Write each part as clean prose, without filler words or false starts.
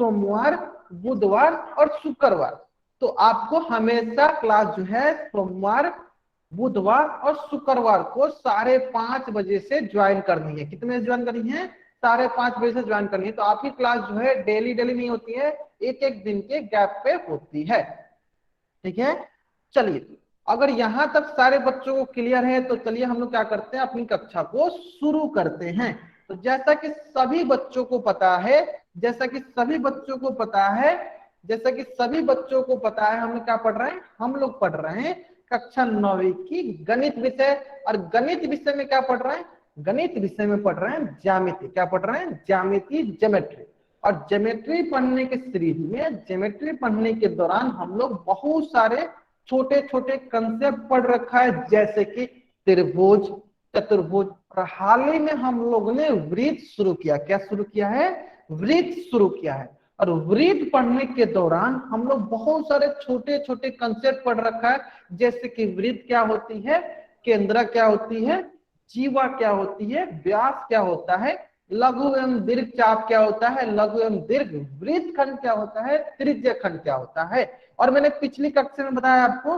सोमवार, बुधवार और शुक्रवार। तो आपको हमेशा क्लास जो है सोमवार, बुधवार और शुक्रवार को 5:30 बजे से ज्वाइन करनी है। कितने बजे ज्वाइन करनी है? 5:30 बजे से ज्वाइन करनी है। तो आपकी क्लास जो है डेली नहीं होती है, एक एक दिन के गैप पे होती है। ठीक है, चलिए अगर यहां तक सारे बच्चों को क्लियर है तो चलिए हम लोग क्या करते हैं, अपनी कक्षा को शुरू करते हैं। तो जैसा कि सभी बच्चों को पता है, जैसा कि सभी बच्चों को पता है, जैसा कि सभी बच्चों को पता है, हम लोग क्या पढ़ रहे हैं? हम लोग पढ़ रहे हैं कक्षा 9वीं की गणित विषय। और गणित विषय में क्या पढ़ रहे हैं? गणित विषय में पढ़ रहे हैं ज्यामिति। क्या पढ़ रहे हैं? ज्यामिति, ज्योमेट्री। और ज्योमेट्री पढ़ने के सीरीज में, ज्योमेट्री पढ़ने के दौरान हम लोग बहुत सारे छोटे छोटे कंसेप्ट पढ़ रखा है, जैसे कि त्रिभुज, चतुर्भुज। और हाल ही में हम लोग ने वृत्त शुरू किया। क्या शुरू किया है? वृत्त शुरू किया है। और वृत्त पढ़ने के दौरान हम लोग बहुत सारे छोटे छोटे कंसेप्ट पढ़ रखा है, जैसे कि वृत्त क्या होती है, केंद्र क्या होती है, जीवा क्या होती है, व्यास क्या होता है, लघु एवं दीर्घ चाप क्या होता है, लघु एवं दीर्घ वृत्त खंड क्या होता है, त्रिज्य खंड क्या होता है। और मैंने पिछली कक्षा में बताया आपको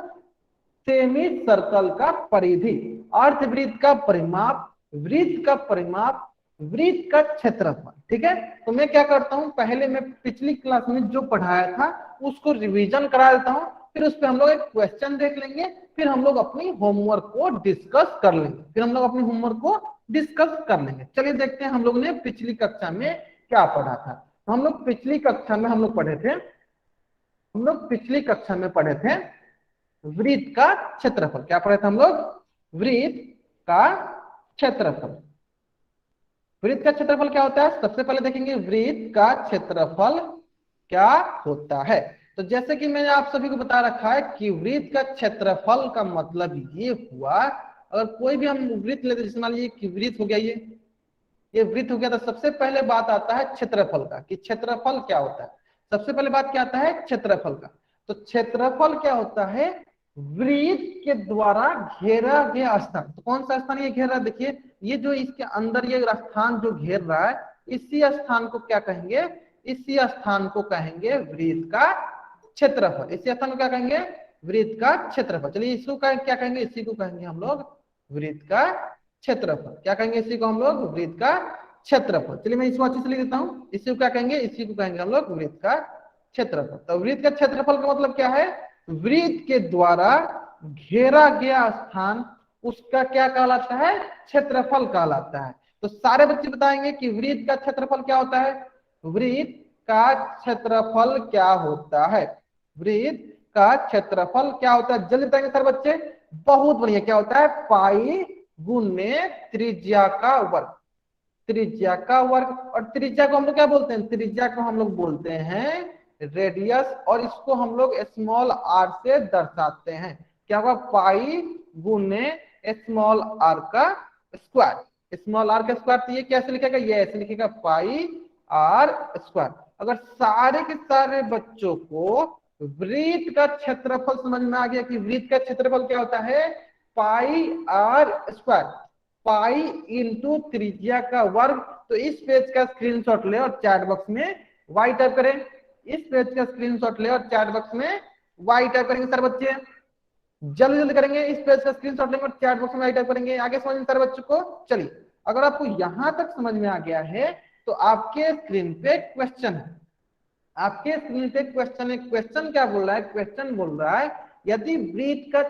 सेमी सर्कल का परिधि, अर्धवृत्त का परिमाप, वृत्त का परिमाप, वृत्त का क्षेत्रफल। ठीक है, तो मैं क्या करता हूं, पहले मैं पिछली क्लास में जो पढ़ाया था उसको रिवीजन करा देता हूं, फिर उस पर हम लोग एक क्वेश्चन देख लेंगे, फिर हम लोग अपनी होमवर्क को डिस्कस कर लेंगे, फिर हम लोग अपनी होमवर्क को डिस्कस कर लेंगे। चलिए देखते हैं हम लोग ने पिछली कक्षा में क्या पढ़ा था। तो हम लोग पिछली कक्षा में पिछली कक्षा में पढ़े थे वृत्त का क्षेत्रफल। क्या पढ़े थे हम लोग? वृत्त का क्षेत्रफल। वृत्त का क्षेत्रफल क्या होता है? सबसे पहले देखेंगे वृत्त का क्षेत्रफल क्या होता है। तो जैसे कि मैंने आप सभी को बता रखा है कि वृत्त का क्षेत्रफल का मतलब ये हुआ, अगर कोई भी हम वृत्त लेते, जैसे मान लीजिए कि वृत्त हो गया, ये वृत्त हो गया, तो सबसे पहले बात आता है क्षेत्रफल का, कि क्षेत्रफल क्या होता है। सबसे पहले बात क्या आता है? क्षेत्रफल का। तो क्षेत्रफल क्या होता है? वृत्त के द्वारा घेरा गया स्थान। तो कौन सा स्थान ये घेर रहा है? देखिए, ये जो इसके अंदर ये स्थान जो घेर रहा है, इसी स्थान को क्या कहेंगे? इसी स्थान को कहेंगे वृत्त का क्षेत्रफल। इसी स्थान को क्या कहेंगे? वृत्त का क्षेत्रफल। चलिए इसको क्या कहेंगे? इसी को कहेंगे हम लोग वृत्त का क्षेत्रफल। क्या कहेंगे इसी को हम लोग? वृत्त का क्षेत्रफल। चलिए मैं इसको अच्छे से लिख देता हूं। इसी को क्या कहेंगे? इसी को कहेंगे हम लोग वृत्त का क्षेत्रफल। तो वृत्त का क्षेत्रफल का मतलब क्या है? वृत्त के द्वारा घेरा गया स्थान, उसका क्या कहलाता है? क्षेत्रफल कहलाता है। तो सारे बच्चे बताएंगे कि वृत्त का क्षेत्रफल क्या होता है? वृत्त का क्षेत्रफल क्या होता है? वृत्त का क्षेत्रफल क्या होता है? जल्दी बताएंगे सारे बच्चे। बहुत बढ़िया। क्या होता है? पाई गुने त्रिज्या का वर्ग। त्रिज्या का वर्ग। और त्रिज्या को हम लोग क्या बोलते हैं? त्रिज्या को हम लोग बोलते हैं रेडियस, और इसको हम लोग स्मॉल आर से दर्शाते हैं। क्या होगा? पाई गुने स्मॉल आर का स्क्वायर। स्मॉल आर का स्क्वायर, तो ये कैसे लिखेगा? ये ऐसे लिखेगा, पाई आर स्क्वायर। अगर सारे के सारे बच्चों को वृत्त का क्षेत्रफल समझ में आ गया कि वृत्त का क्षेत्रफल क्या होता है? पाई आर स्क्वायर, पाई इंटू त्रिज्या का वर्ग। तो इस पेज का स्क्रीनशॉट ले और चैट बॉक्स में वाई टाइप करें। इस पेज का स्क्रीनशॉट ले और चैट बॉक्स में वाई टाइप करेंगे सारे बच्चे। जल्दी जल्दी करेंगे। इस पेज का स्क्रीनशॉट लेंगे और चैट बॉक्स में वाई टाइप करेंगे। आगे समझ में सारे बच्चों को? चलिए, अगर आपको यहां तक समझ में आ गया है तो आपके स्क्रीन पे क्वेश्चन है। आपके स्क्रीन पे क्वेश्चन है। क्वेश्चन क्या बोल रहा है? क्वेश्चन बोल रहा है यदि वृत्त का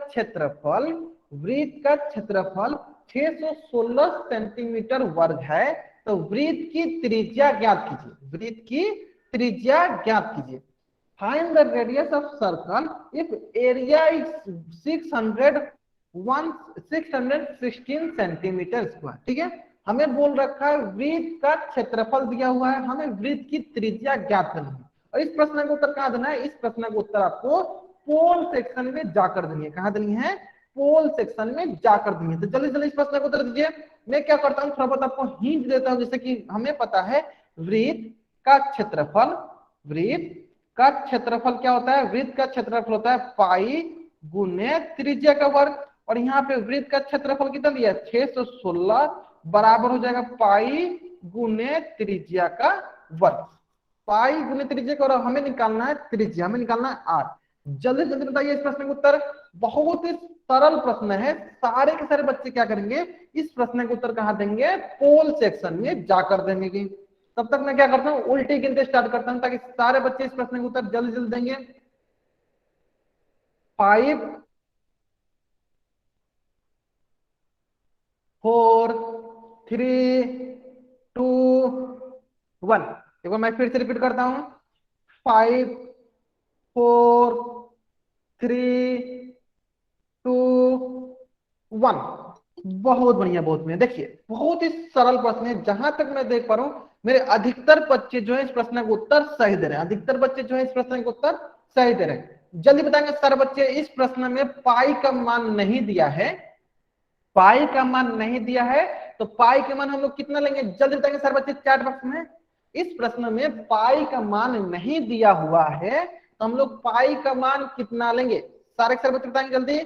क्षेत्रफल 616 सेंटीमीटर वर्ग है तो वृत्त की त्रिज्या ज्ञात कीजिए। वृत्त की त्रिज्या ज्ञात कीजिए। Find the radius of circle if area is 616 centimetre square. ठीक है, हमें बोल रखा है वृत्त का क्षेत्रफल दिया हुआ है, हमें वृत्त की त्रिज्या ज्ञात करनी है। और इस प्रश्न का उत्तर कहां देना है? इस प्रश्न का उत्तर आपको पोल सेक्शन में जाकर देनी है। कहां देनी है? पोल सेक्शन में जाकर देनी है। तो जल्दी जल्दी इस प्रश्न का उत्तर दीजिए। मैं क्या करता हूँ, थोड़ा बहुत आपको हिंट देता हूँ। जैसे कि हमें पता है वृत्त का क्षेत्रफल, वृत्त का क्षेत्रफल क्या होता है? वृत्त का क्षेत्रफल होता है पाई गुने त्रिज्या का वर्ग। और यहाँ पे वृत्त का क्षेत्रफल कितना दिया है? 616 बराबर हो जाएगा पाई गुने त्रिज्या का वर्ग। पाई गुने त्रिज्या का, और हमें निकालना है त्रिज्या, हमें निकालना है आर। जल्दी जल्दी बताइए इस प्रश्न का उत्तर। बहुत ही सरल प्रश्न है, सारे के सारे बच्चे क्या करेंगे, इस प्रश्न का उत्तर कहाँ देंगे, पोल सेक्शन में जाकर देंगे। कि तब तक मैं क्या करता हूँ, उल्टी गिनते स्टार्ट करता हूँ ताकि सारे बच्चे इस प्रश्न का उत्तर जल्दी जल्दी देंगे। 5 4 3 2 1। एक बार मैं फिर से रिपीट करता हूं, 5 4 3 2 1। बहुत बढ़िया, बहुत बढ़िया। देखिए बहुत ही सरल प्रश्न है, जहां तक मैं देख पा रहा हूं मेरे अधिकतर बच्चे जो है इस प्रश्न का उत्तर सही दे रहे हैं, अधिकतर बच्चे जो है इस प्रश्न का उत्तर सही दे रहे हैं। जल्दी बताएंगे सारे बच्चे, इस प्रश्न में पाई का मान नहीं दिया है, पाई का मान नहीं दिया है, तो पाई का मान हम लोग कितना लेंगे, जल्दी बताएंगे सारे बच्चे चैट बॉक्स में। इस प्रश्न में पाई का मान नहीं दिया हुआ है, तो हम लोग पाई का मान कितना लेंगे, सारे सारे बच्चे बताएंगे जल्दी,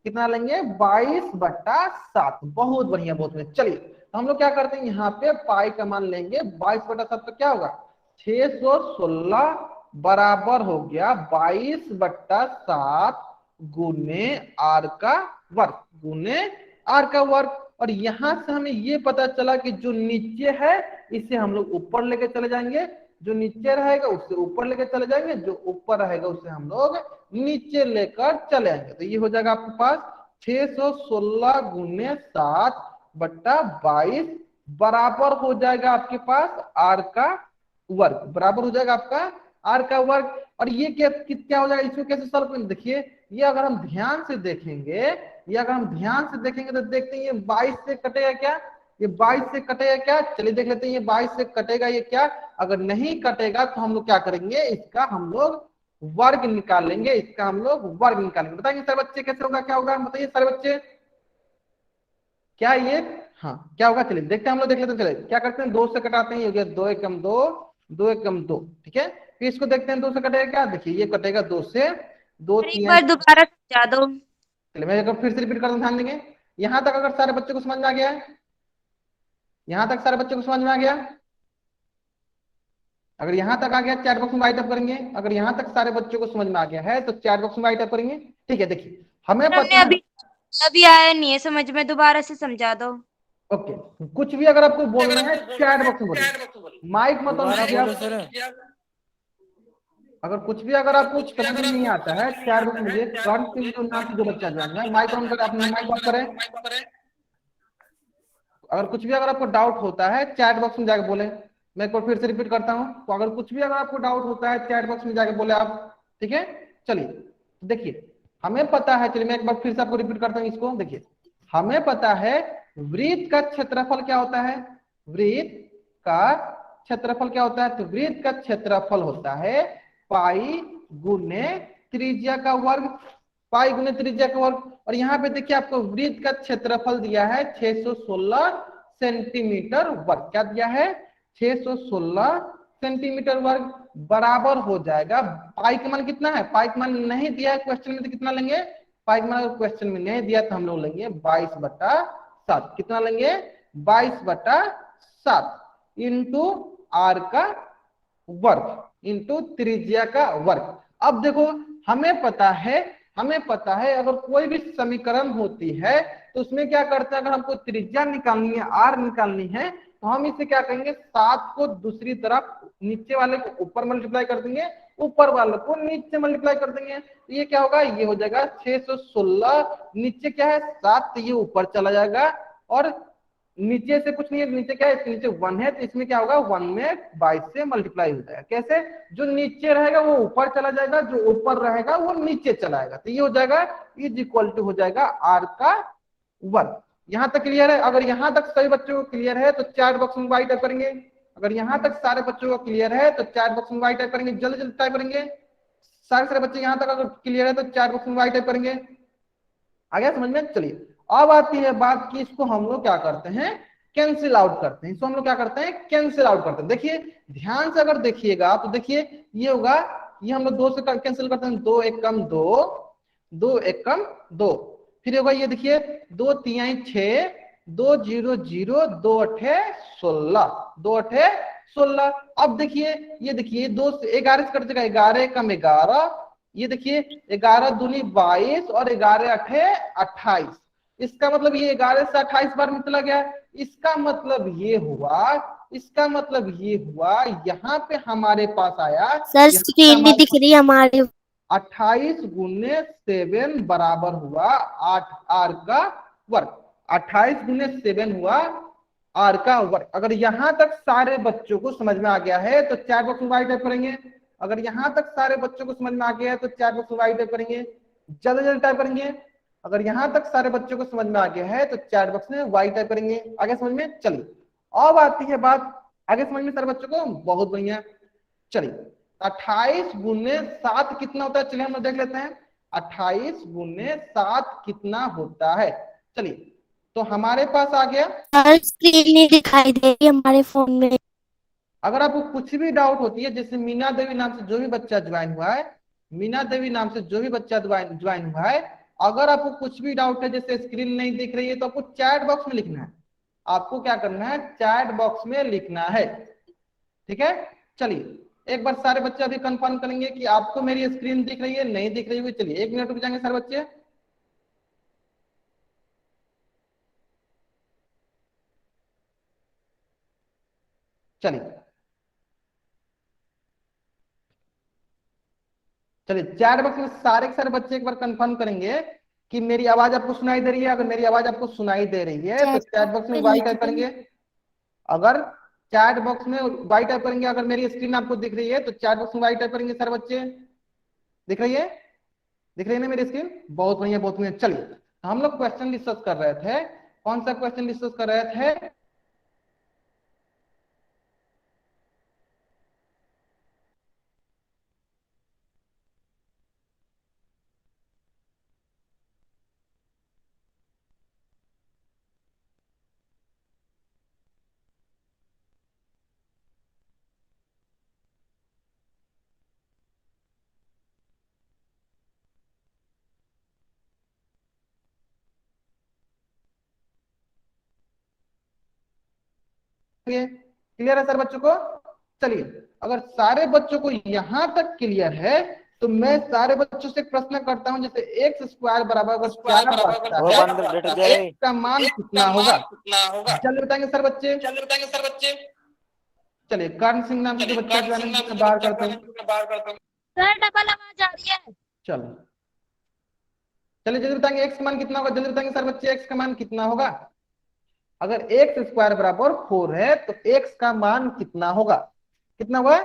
कितना लेंगे, 22/7। बहुत बढ़िया, बहुत बढ़िया। चलिए तो हम लोग क्या करते हैं, यहाँ पे पाई का मान लेंगे 22/7, तो क्या होगा 616 बराबर हो गया 22/7 गुने आर का वर्ग, गुने आर का वर्ग। और यहां से हमें ये पता चला कि जो नीचे है इसे हम लोग ऊपर लेके चले जाएंगे, जो नीचे रहेगा उससे ऊपर लेके चले जाएंगे, जो ऊपर रहेगा उससे हम लोग नीचे लेकर चले आएंगे। तो ये हो जाएगा आपके पास 616 गुने 7/22 बराबर हो जाएगा आपके पास आर का वर्ग, बराबर हो जाएगा आपका आर का वर्ग। और ये क्या हो जाएगा, इसको कैसे सॉल्व करेंगे, देखिए ये अगर हम ध्यान से देखेंगे, ये अगर हम ध्यान से देखेंगे तो देखते हैं ये 22 से कटेगा क्या, ये 22 से कटेगा क्या, चलिए देख लेते हैं ये 22 से कटेगा ये क्या, अगर नहीं कटेगा तो हम लोग क्या करेंगे, इसका हम लोग वर्ग निकालेंगे, इसका हम लोग वर्ग निकालेंगे। बताएंगे सारे बच्चे कैसे होगा, क्या होगा, बताइए सारे बच्चे क्या ये, हाँ क्या होगा, चलिए देखते हैं हम लोग, देख लेते हैं। चलिए क्या करते हैं, 2 से कटाते हैं, ये हो गया 2 एकम 2, 2 एकम 2, ठीक है। फिर इसको देखते हैं 2 से कटेगा क्या, देखिए ये कटेगा 2 से, 2 एक 3। बार दोबारा समझा दो। चलिए मैं एक बार फिर से रिपीट करता हूं, ध्यान देंगे। यहां तक अगर सारे बच्चों को समझ में आ गया है, यहां तक सारे बच्चों को समझ में आ गया, अगर यहां तक आ गया चैट बॉक्स में राइट अप करेंगे, अगर यहां तक सारे बच्चों को समझ में आ गया है तो चैट बॉक्स में राइट अप करेंगे, ठीक है। देखिए हमें हमने पता है, अभी अभी आया नहीं है समझ में, दोबारा से समझा दो। ओके, कुछ भी अगर आपको बोलना है चैट बॉक्स में बोलिए, माइक मत ऑन दोबारा कीजिए बोलो आप। सर। अगर कुछ भी अगर आपको समझ में नहीं आता है चैट बॉक्स में मुझे कंटिन्यू नाम से जो बच्चा ज्वाइन है, माइक ऑन कर, अपने माइक ऑफ करें। अगर कुछ भी अगर आपको डाउट होता है चैट बॉक्स में जाके बोले, मैं एक बार फिर से रिपीट करता हूं, तो अगर कुछ भी अगर आपको डाउट होता है चैट बॉक्स में जाके बोले आप, ठीक है। चलिए देखिए हमें पता है, चलिए मैं एक बार फिर से आपको रिपीट करता हूं इसको, देखिए हमें पता है वृत्त का क्षेत्रफल क्या होता है, वृत्त का क्षेत्रफल क्या होता है, तो वृत्त का क्षेत्रफल होता है पाई गुने त्रिज्या का वर्ग, पाई गुने त्रिज्या का वर्ग। और यहाँ पे देखिए आपको वृत्त का क्षेत्रफल दिया है 616 सेंटीमीटर वर्ग, क्या दिया है 616 सेंटीमीटर वर्ग, बराबर हो जाएगा, पाई का मान कितना है, पाई का मान नहीं दिया है क्वेश्चन में तो कितना लेंगे, पाई का मान अगर क्वेश्चन में नहीं दिया तो हम लोग लेंगे 22/7, कितना लेंगे 22/7 इंटू आर का वर्ग इंटू त्रिज्या का वर्ग। अब देखो हमें पता है, हमें पता है अगर कोई भी समीकरण होती है तो उसमें क्या करते हैं, अगर हमको त्रिज्या निकालनी है, आर निकालनी है, तो हम इसे क्या करेंगे, 7 को दूसरी तरफ, नीचे वाले को ऊपर मल्टीप्लाई कर देंगे, ऊपर वाले को नीचे मल्टीप्लाई कर देंगे, तो ये क्या होगा, ये हो जाएगा 616, नीचे क्या है 7, तो ये ऊपर चला जाएगा, और नीचे से कुछ नहीं है, नीचे क्या है, इसके नीचे 1 है, तो इसमें क्या होगा 1 में 22 से मल्टीप्लाई हो जाएगा। कैसे, जो नीचे रहेगा वो ऊपर चला जाएगा, जो ऊपर रहेगा वो नीचे चला आएगा, तो ये हो जाएगा इज इक्वल टू हो जाएगा आर का वर्ग। यहां तक क्लियर है, अगर यहां तक सभी बच्चों को क्लियर है तो चैट बॉक्स में वाई टाइप करेंगे, अगर यहां तक सारे बच्चों को क्लियर है तो चैट बॉक्स में वाई टाइप करेंगे, जल्दी जल्दी टाइप करेंगे, सारे सारे बच्चे यहां तक अगर क्लियर है तो चैट बॉक्स में वाई टाइप करेंगे। आ गया समझ में, चलिए अब आती है बात कि इसको हम लोग क्या करते हैं, कैंसिल आउट करते हैं, इसको हम लोग क्या करते हैं, कैंसिल आउट करते हैं। देखिए ध्यान से अगर देखिएगा तो देखिए ये होगा, ये हम लोग 2 से कैंसिल करते हैं, 2 एकम 2, 2 एकम 2, फिर होगा ये देखिए 2 3 6, 2 0 0, 2 8 16, 2 8 16। अब देखिए, ये देखिए 2 से 11 से कट जाएगा, 11 कम 11, ये देखिए 11 दूनी 22 और 11 अठे 28। इसका मतलब ये 11 से 28 बार में चला गया। इसका मतलब ये हुआ, इसका मतलब ये हुआ, यहाँ पे हमारे पास आया, सर यहाँ पे स्क्रीन नहीं हमारे दिख रही हमारी। 28 गुने 7 बराबर हुआ 8 आर का वर्ग। 28 गुने 7 हुआ आर का वर्ग। अगर यहां तक सारे बच्चों को समझ में आ गया है तो चैट बॉक्स में वाई टाइप करेंगे। अगर यहां तक सारे बच्चों को समझ में आ गया है तो चैट बॉक्स में वाई टाइप करेंगे, जल्दी जल्दी टाइप करेंगे। अगर यहां तक सारे बच्चों को समझ में आ गया है तो चैट बॉक्स में वाई टाइप करेंगे। आगे समझ में? चलिए अब आती है बात, आगे समझ में सारे बच्चों को? बहुत बढ़िया। चलिए 28 गुने 7 कितना होता है, चलिए हम लोग देख लेते हैं। 28 गुने 7 कितना होता है, चलिए तो हमारे पास आ गया। सर स्क्रीन नहीं दिखाई दे रही हमारे फोन में। अगर आपको कुछ भी डाउट होती है, जैसे मीना देवी नाम से जो भी बच्चा ज्वाइन हुआ है, मीना देवी नाम से जो भी बच्चा ज्वाइन हुआ है, अगर आपको कुछ भी डाउट है, जैसे स्क्रीन नहीं दिख रही है, तो आपको चैट बॉक्स में लिखना है। आपको क्या करना है, चैट बॉक्स में लिखना है, ठीक है। चलिए एक बार सारे बच्चे अभी कंफर्म करेंगे कि आपको मेरी स्क्रीन दिख रही है, नहीं दिख रही है। चलिए 1 मिनट रुक जाएंगे सारे बच्चे। चलिए चलिए चैट बॉक्स में सारे के सारे बच्चे एक बार कंफर्म करेंगे कि मेरी आवाज आपको सुनाई दे रही है। अगर मेरी आवाज आपको सुनाई दे रही है तो चैट बॉक्स में वाई टाइप करेंगे। अगर चैट बॉक्स में वाई टाइप करेंगे, अगर मेरी स्क्रीन आपको दिख रही है तो चैट बॉक्स में वाई टाइप करेंगे सारे बच्चे। दिख रही है? दिख रही है ना मेरी स्क्रीन? बहुत बढ़िया, बहुत बढ़िया। चलिए हम लोग क्वेश्चन डिस्कस कर रहे थे। कौन सा क्वेश्चन डिस्कस कर रहे थे? क्लियर है सर बच्चों को? चलिए अगर सारे बच्चों को यहां तक क्लियर है तो मैं सारे बच्चों से प्रश्न करता हूं, जैसे एक्स स्क्वायर बराबर अगर 4 बचता है तो एक्स का मान कितना होगा? जल्दी बताएंगे सर बच्चे। चलिए कर्ण सिंह नाम के जो बच्चा जो है ना बाहर करते हैं। सर डबल आवाज आ रही है। चलो चलिए जल्दी बताएंगे एक्स का मान कितना होगा, जल्दी बताएंगे सर बच्चे एक्स का मान कितना होगा। अगर एक्स स्क्वायर बराबर 4 है तो एक्स का मान कितना होगा? कितना होगा?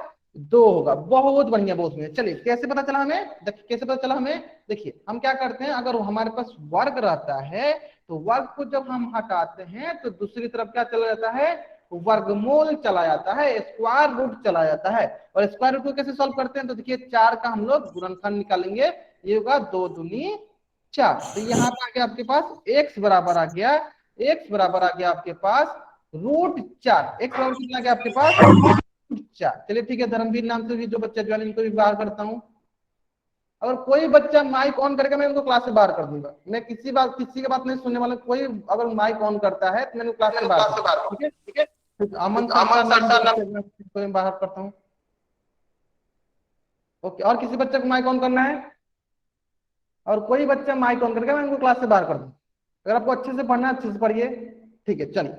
2 होगा। बहुत बढ़िया, बहुत बढ़िया। चलिए कैसे पता चला हमें? देखिए कैसे पता चला हमें। देखिए हम क्या करते हैं, अगर हमारे पास वर्ग रहता है तो वर्ग को जब हम हटाते हैं तो दूसरी तरफ क्या चला जाता है? वर्गमूल चला जाता है, स्क्वायर रूट चला जाता है। और स्क्वायर रूट को कैसे सॉल्व करते हैं? तो देखिए 4 का हम लोग गुणनखंड निकालेंगे, ये होगा 2 दूनी 4। तो यहाँ पे आ गया आपके पास एक्स बराबर आ गया, एक्स बराबर आ गया आपके पास √4। एक्स बराबर कितना आ गया आपके पास? √4। चलिए ठीक है, धर्मवीर नाम से भी जो बच्चा जो है इनको भी बाहर करता हूँ। अगर कोई बच्चा माइक ऑन करके मैं उनको क्लास से बाहर कर दूंगा। मैं किसी की बात नहीं सुनने वाला। कोई अगर माइक ऑन करता है तो मैं उनको क्लास से बाहर, ठीक है ठीक है। अमन सर को मैं बाहर करता हूँ। ओके, और किसी बच्चे को माइक ऑन करना है? और कोई बच्चा माइक ऑन करके मैं उनको क्लास से बाहर कर दूं। अगर आपको अच्छे से पढ़ना है अच्छे से पढ़िए, ठीक है। चलिए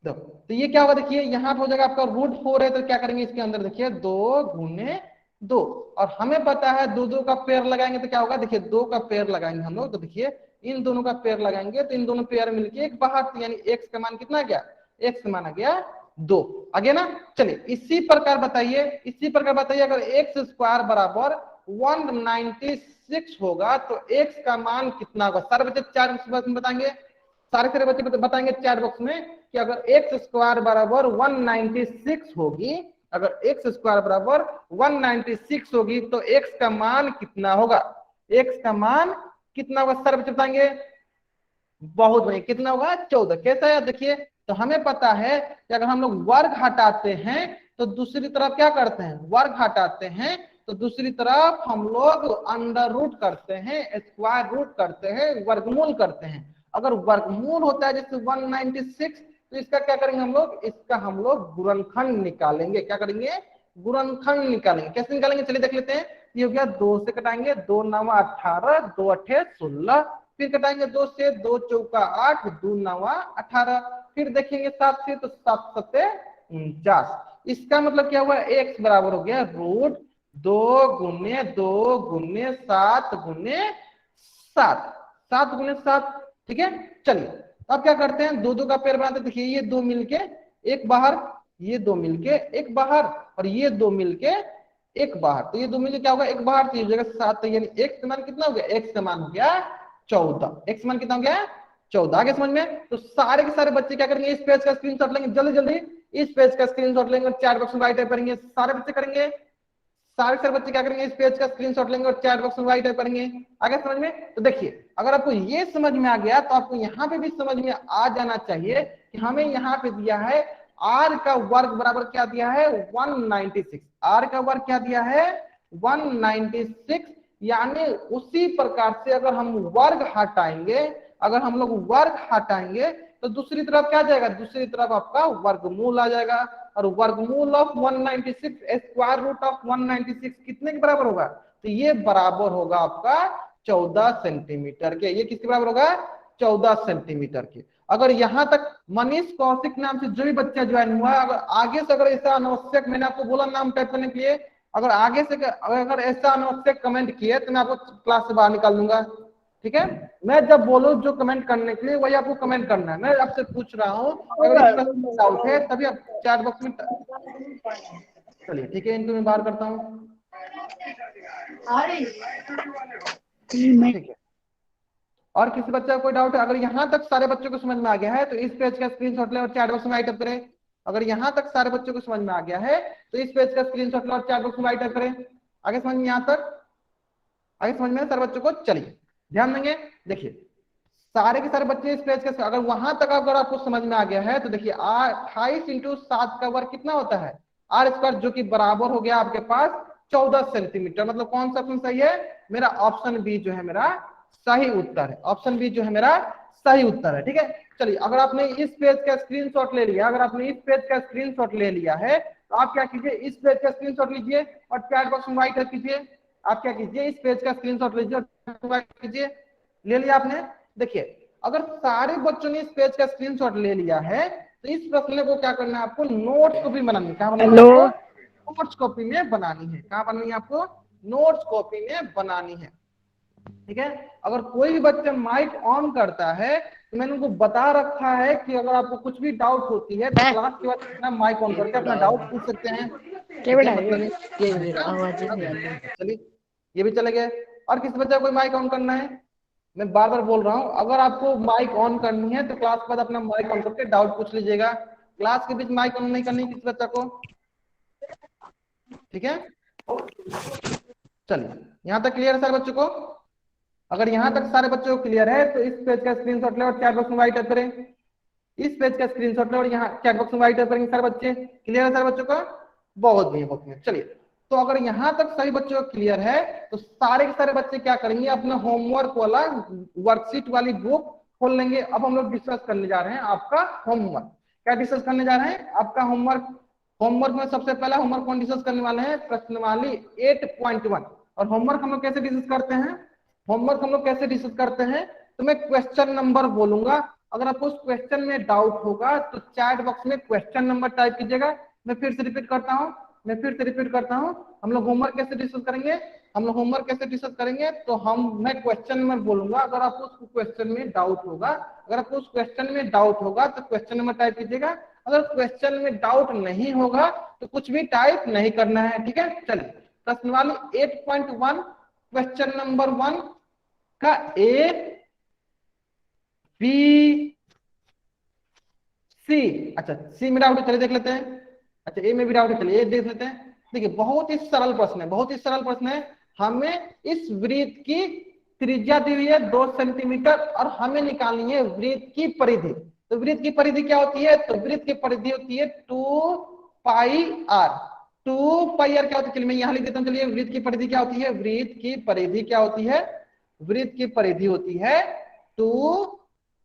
देखो तो ये क्या होगा, देखिए यहाँ पे हो जाएगा आपका √4 है तो क्या करेंगे इसके अंदर, देखिए 2 गुने 2। और हमें पता है 2 का पेयर लगाएंगे तो क्या होगा, देखिए 2 का पेयर लगाएंगे हम लोग तो देखिए इन दोनों का पेयर लगाएंगे तो इन दोनों पेयर मिलके एक बाहर, यानी एक्स का मान कितना आ गया? एक्स का मान आ गया 2 आ गया ना। चलिए इसी प्रकार बताइए अगर एक्स स्क्वायर बराबर 196 होगा तो एक्स का मान कितना होगा? सारे बच्चे चैट बॉक्स में बताएंगे, सारे बच्चे बताएंगे चैट बॉक्स में कि अगर एक्स स्क्वायर बराबर 196 होगी, अगर एक्स स्क्वायर बराबर 196 होगी तो एक्स का मान कितना होगा? एक्स का मान कितना होगा सारे बच्चे बताएंगे? बहुत बढ़िया, कितना होगा? 14। कैसा है देखिए, तो हमें पता है कि अगर हम लोग वर्ग हटाते हैं तो दूसरी तरफ क्या करते हैं? वर्ग हटाते हैं तो दूसरी तरफ हम लोग अंडर रूट करते हैं, स्क्वायर रूट करते हैं, वर्गमूल करते हैं। अगर वर्गमूल होता है जैसे 196 तो इसका क्या करेंगे हम लोग, इसका हम लोग गुणनखंड निकालेंगे। क्या करेंगे, गुणनखंड निकालेंगे। कैसे निकालेंगे चलिए देख लेते हैं। ये हो गया 2 से कटाएंगे, 2 9 18, 2 8 16, फिर कटाएंगे 2 से, 2 चौका 8, 2 9 18, फिर देखेंगे 7 से तो 7 7 49। इसका मतलब क्या हुआ, x बराबर हो गया रूट 2 गुने 2 गुने 7 गुने 7, 7 गुने 7। ठीक है, चलिए अब क्या करते हैं, 2 2 का पेड़ बनाते हैं। देखिए ये 2 मिलके एक बाहर, ये 2 मिलके एक बाहर, और ये 2 मिलके एक बाहर, तो ये 2 मिलके क्या होगा, एक बाहर, तो ये जगह 7, तो यानी x का मान कितना हो गया, x का मान हो गया 14। x मान कितना हो गया 14। आगे समझ में, तो सारे के सारे बच्चे क्या करेंगे, इस पेज का स्क्रीनशॉट लेंगे, जल्दी जल्दी इस पेज का स्क्रीनशॉट लेंगे और चैट बॉक्स में राइट टाइप करेंगे। सारे बच्चे करेंगे, सारे बच्चे क्या करेंगे, इस पेज का स्क्रीनशॉट लेंगे और चैट बॉक्स में राइट टाइप करेंगे। आगे समझ में, तो देखिए अगर आपको ये समझ में आ गया तो आपको यहाँ पे भी समझ में आ जाना चाहिए कि हमें यहाँ पे दिया है r का वर्ग बराबर क्या दिया है 196। r का वर्ग क्या दिया है 196, यानी उसी प्रकार से अगर हम वर्ग हटाएंगे, अगर हम लोग वर्ग हटाएंगे तो दूसरी तरफ क्या जाएगा, दूसरी तरफ आपका वर्गमूल आ जाएगा। और वर्गमूल ऑफ 196, स्क्वायर रूट ऑफ 196 कितने के बराबर होगा, तो ये बराबर होगा आपका 14 सेंटीमीटर के। ये किसके बराबर होगा, 14 सेंटीमीटर के। अगर यहाँ तक मनीष कौशिक नाम से जो भी बच्चा ज्वाइन हुआ, अगर आगे से अगर ऐसा अनावश्यक, मैंने आपको बोला नाम टाइप करने के लिए, अगर आगे से अगर ऐसा अनावश्यक कमेंट किए तो मैं आपको क्लास से बाहर निकाल दूंगा। ठीक है, मैं जब बोलूं जो कमेंट करने के लिए वही आपको कमेंट करना है। मैं आपसे पूछ रहा हूँ, अगर इस डाउट है तभी आप चैट बॉक्स में, चलिए ठीक है, इनको मैं बाहर करता हूँ। ठीक है, और किसी बच्चे को कोई डाउट है, अगर यहाँ तक सारे बच्चों को समझ में आ गया है तो इस पेज का स्क्रीनशॉट ले और चैट बॉक्स में राइट अप करें। अगर यहाँ तक सारे बच्चों को समझ में आ गया है तो इस पेज का स्क्रीनशॉट ले और चैट बॉक्स में राइट अप करें। आगे समझ में, यहाँ तक आगे समझ में सारे बच्चों को, चलिए ध्यान देंगे। देखिए सारे के सारे बच्चे इस पेज के, अगर वहां तक अगर आपको समझ में आ गया है तो देखिए 28 × 7 का वर्ग कितना होता है r स्क्वायर, जो कि बराबर हो गया आपके पास 14 सेंटीमीटर। मतलब कौन सा ऑप्शन सही है, मेरा ऑप्शन बी जो है मेरा सही उत्तर है। ऑप्शन बी जो है मेरा सही उत्तर है। ठीक है, चलिए अगर आपने इस पेज का स्क्रीनशॉट ले लिया, अगर आपने इस पेज का स्क्रीनशॉट ले लिया है तो आप क्या कीजिए, इस पेज का स्क्रीनशॉट लीजिए और चैट बॉक्स में राइट कीजिए। आप क्या कीजिए, इस पेज का स्क्रीनशॉट लीजिए और राइट कीजिए। ले लिया आपने, देखिए अगर सारे बच्चों ने इस पेज का स्क्रीनशॉट ले लिया है तो इस प्रश्न को क्या करना है, आपको नोट्स कॉपी बनानी है। क्या बनानी है, नोट्स कॉपी में बनानी है। कहाँ बनानी है आपको, नोट्स कॉपी में बनानी है। ठीक है, अगर कोई भी बच्चा माइक ऑन करता है तो मैंने उनको बता रखा है कि अगर आपको कुछ भी डाउट होती है तो क्लास के बाद अपना माइक ऑन करके अपना डाउट पूछ सकते हैं। चलिए ये भी चले गए। और किसी बच्चे को कोई माइक ऑन करना है, मैं बार बार बोल रहा हूँ, अगर आपको माइक ऑन करनी है तो क्लास के बाद अपना माइक ऑन करके डाउट पूछ लीजिएगा। क्लास के बीच माइक ऑन नहीं करनी किसी बच्चा को। ठीक है, चलिए यहाँ तक क्लियर है सारे बच्चों को। अगर यहाँ तक सारे बच्चों को क्लियर है तो इस पेज का स्क्रीनशॉट ले और चैट बॉक्स में राइट अप करें। इस पेज का स्क्रीनशॉट ले और यहाँ चैट बॉक्स में राइट अप करेंगे सारे बच्चे। क्लियर है सारे बच्चों का, बहुत बढ़िया बहुत बढ़िया। चलिए तो अगर यहाँ तक सभी बच्चों को क्लियर है तो सारे के सारे बच्चे क्या करेंगे, अपना होमवर्क वाला वर्कशीट वाली बुक खोल लेंगे। अब हम लोग डिस्कस करने जा रहे हैं आपका होमवर्क। क्या डिस्कस करने जा रहे हैं, आपका होमवर्क। होमवर्क में सबसे पहला होमवर्क कौन डिस्कस करने वाले हैं, प्रश्नवाली 8.1। और होमवर्क हम लोग कैसे डिस्कस करते हैं, होमवर्क हम लोग कैसे डिस्कस करते हैं, तो मैं क्वेश्चन नंबर बोलूंगा। अगर आपको उस क्वेश्चन में डाउट होगा तो चैट बॉक्स में क्वेश्चन नंबर टाइप कीजिएगा। मैं फिर से रिपीट करता हूँ, हम लोग होमवर्क कैसे डिस्कस करेंगे, तो मैं क्वेश्चन नंबर बोलूंगा। अगर आपको उस क्वेश्चन में डाउट होगा, तो क्वेश्चन नंबर टाइप कीजिएगा। अगर क्वेश्चन में डाउट नहीं होगा तो कुछ भी टाइप नहीं करना है। ठीक है, चलिए प्रश्नवाली 8.1 क्वेश्चन नंबर 1 का ए बी सी, अच्छा सी में डाउट है, चलिए देख लेते हैं। अच्छा ए में भी डाउट है, चलिए ए देख लेते हैं। देखिए बहुत ही सरल प्रश्न है, हमें इस वृत्त की त्रिज्या दी हुई है 2 सेंटीमीटर और हमें निकालनी है वृत्त की परिधि। तो वृत्त की परिधि क्या होती है, तो वृत्त की परिधि होती है 2 पाई आर। 2 पाई आर क्या होती है, चलिए मैं यहाँ लिख देता हूँ। चलिए वृत्त की परिधि क्या होती है, वृत्त की परिधि होती है 2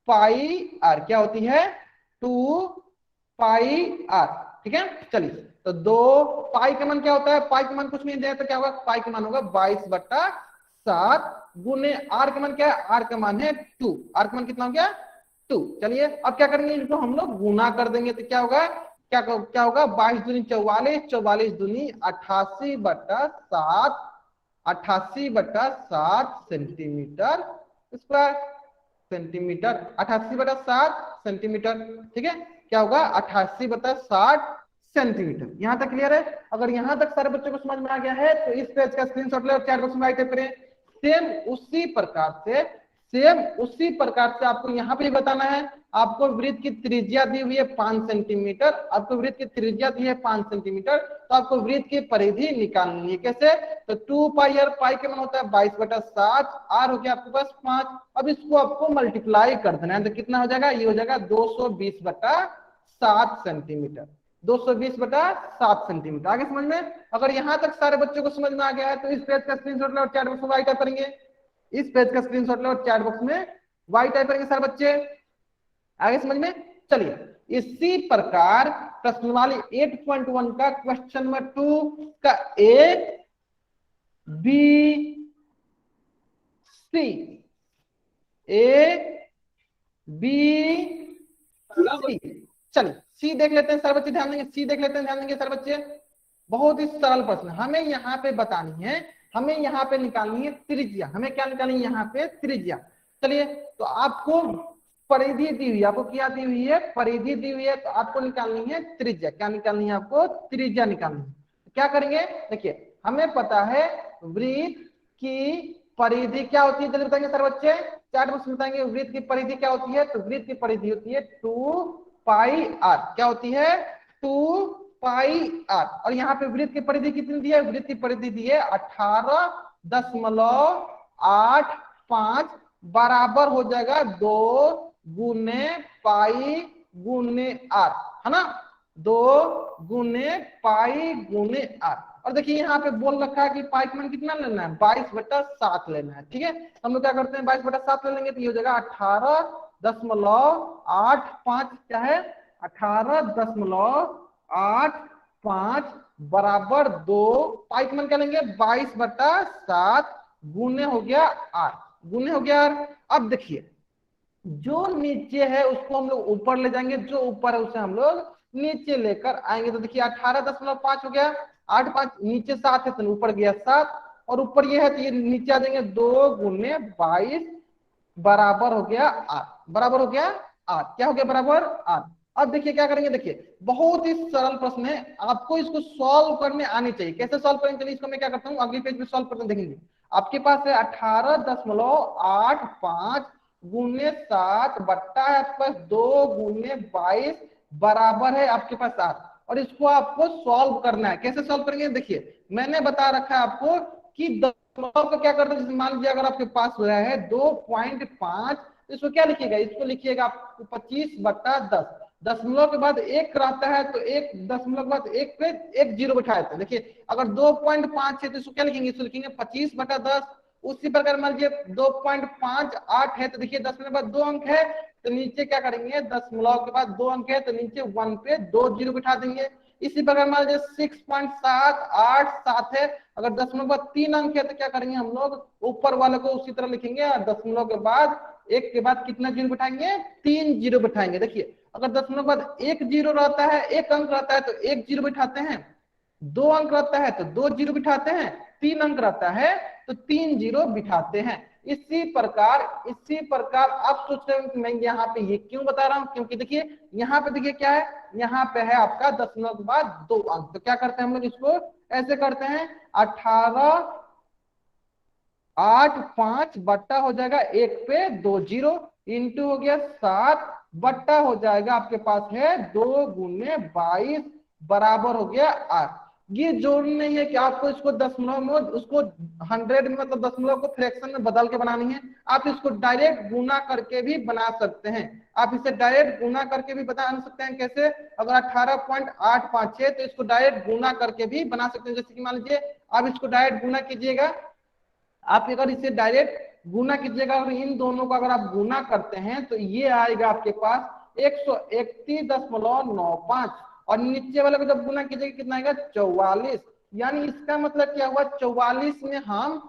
पाई आर। क्या होती है 2 पाई आर। ठीक है, चलिए तो 2 पाई का मान क्या होता है, पाई का मान कुछ नहीं दिया तो क्या होगा, पाई का मान होगा 22/7 गुने आर का मान क्या है, आर का मान है 2, आर का मान कितना हो गया 2। चलिए अब क्या करेंगे, इनको हम लोग गुना कर देंगे तो क्या होगा, क्या होगा 22 दूनी 44, 44 दूनी 88/7, 88/7 सेंटीमीटर स्क्वायर, सेंटीमीटर 88/7 सेंटीमीटर। ठीक है, क्या होगा 88/60 सेंटीमीटर। यहां तक क्लियर है? अगर यहां तक सारे बच्चों को समझ में आ गया है तो इस पेज का स्क्रीनशॉट ले और चैट बॉक्स में राइट करें। सेम उसी प्रकार से आपको यहाँ पे बताना है। आपको वृत्त की त्रिज्या दी हुई है 5 सेंटीमीटर, आपको वृत्त की त्रिज्या दी है 5 सेंटीमीटर, तो आपको वृत्त की परिधि निकालनी है। कैसे? तो 2 पाई आर, पाई का मान होता है 22/7, आर हो गया आपके पास 5। अब इसको आपको मल्टीप्लाई कर देना है तो कितना हो जाएगा, ये हो जाएगा 220/7 सेंटीमीटर, 220/7 सेंटीमीटर। आगे समझ में? अगर यहां तक सारे बच्चों को समझ में आ गया है तो इस पेज का स्क्रीनशॉट ले और चैट बॉक्स में वाई टाइप करेंगे, इस पेज का स्क्रीनशॉट ले और चैट बॉक्स में वाई टाइप करेंगे सारे बच्चे। आगे समझ में? चलिए इसी प्रकार प्रश्नवाली 8.1 का क्वेश्चन नंबर 2 का A B C, A B C, चलिए सी देख लेते हैं सारे बच्चे, ध्यान देंगे, सी देख लेते हैं, ध्यान देंगे सारे बच्चे। बहुत ही सरल प्रश्न, हमें यहाँ पे बतानी है, हमें यहाँ पे निकालनी है त्रिज्या। हमें क्या निकालनी है यहाँ पे, त्रिज्या। चलिए तो आपको परिधि दी हुई है, आपको क्या दी हुई है, परिधि दी हुई है, तो आपको निकालनी है त्रिज्या। क्या निकालनी है आपको, त्रिज्या निकालनी है। क्या करेंगे, देखिए हमें पता है वृत्त की परिधि क्या होती है, जल्दी बताएंगे सर बच्चे, चार्ट बॉक्स में बताएंगे वृत्त की परिधि क्या होती है। तो वृत्त की परिधि होती है 2 पाई आर। क्या होती है, 2 पाई आर। और यहाँ पे वृत्त की परिधि कितनी दी है, वृत्त की परिधि दी है 18.85 बराबर हो जाएगा 2 गुने पाई गुने आर, है ना, 2 गुने पाई गुने आर। और देखिए यहाँ पे बोल रखा है कि पाई का मान कितना लेना है, 22/7 लेना है। ठीक है, हम लोग क्या करते हैं 22/7 ले लेंगे तो ये हो जाएगा 18.85, क्या है 18.85 बराबर 2, पाई का मान क्या लेंगे 22/7 गुने हो गया आर, गुने हो गया आर। अब देखिए जो नीचे है उसको हम लोग ऊपर ले जाएंगे, जो ऊपर है उसे हम लोग नीचे लेकर आएंगे। तो देखिए 18.5 हो गया, 8 5 नीचे 7 है तो ऊपर गया 7, और ऊपर ये है तो ये नीचे आ जाएंगे 2 गुने 22 बराबर हो गया आर, बराबर हो गया आर। क्या हो गया, बराबर आर। अब देखिए क्या करेंगे, देखिए बहुत ही सरल प्रश्न है, आपको इसको सॉल्व करने आनी चाहिए। कैसे सॉल्व करेंगे, चलिए इसको मैं क्या करता हूँ अगली पेज में सॉल्व करते देखेंगे। आपके पास है 18.85 गुने 7 बट्टा है आपके पास 2 गुने 22 बराबर है आपके पास 7, और इसको आपको सॉल्व करना है। कैसे सॉल्व करेंगे, देखिए मैंने बता रखा है आपको कि दशमलव को क्या करते हैं, मान लीजिए अगर आपके पास हो रहा है 2.5, तो इसको क्या लिखिएगा, इसको लिखिएगा आपको 25/10। दशमलव के बाद एक रहता है तो एक दशमलव के बाद एक पे एक जीरो बैठाए थे। देखिए अगर 2.5 है तो इसको क्या लिखेंगे, इसको लिखेंगे 25/10। उसी प्रकार मान लीजिए 2.58 है तो देखिए दशमलव के बाद 2 अंक है तो नीचे क्या करेंगे, दशमलव के बाद 2 अंक है तो नीचे 1 पे 2 जीरो बिठा देंगे। इसी प्रकार मान लीजिए 6.787 है, अगर दशमलव के बाद 3 अंक है तो क्या करेंगे हम लोग ऊपर वाले को उसी तरह लिखेंगे, और दशमलव के बाद एक के बाद कितना जीरो बिठाएंगे, 3 जीरो बिठाएंगे। देखिए अगर दशमलव के बाद एक जीरो रहता है, एक अंक रहता है तो एक जीरो बिठाते हैं, 2 अंक रहता है तो 2 जीरो बिठाते हैं, 3 अंक रहता है तो 3 जीरो बिठाते हैं। इसी प्रकार आप सोच रहे हो कि मैं यहाँ पे ये क्यों बता रहा हूँ, क्योंकि देखिए यहाँ पे देखिए क्या है, यहाँ पे है आपका दशमलव के बाद 2 अंक, तो क्या करते हैं हम लोग इसको ऐसे करते हैं 18.85 बट्टा हो जाएगा 1 पे 2 जीरो इंटू हो गया 7 बट्टा हो जाएगा आपके पास है 2 गुने 22 बराबर हो गया 8। ये जोड़नी नहीं है कि आपको इसको दशमलव में उसको 100 में मतलब दशमलव को फ्रैक्शन में बदल के बनानी है, आप इसको डायरेक्ट गुना करके भी बना सकते हैं। आप इसे डायरेक्ट गुना करके भी बता सकते हैं। कैसे, अगर 18.85 है तो इसको डायरेक्ट गुना करके भी बना सकते हैं। जैसे कि मान लीजिए आप इसको डायरेक्ट गुना कीजिएगा, आप अगर इसे डायरेक्ट गुना कीजिएगा और इन दोनों को अगर आप गुना करते हैं तो ये आएगा आपके पास, 131.95 और नीचे वाले को जब गुना कीजिएगा कितना आएगा 44। यानी इसका मतलब क्या हुआ 44 में हम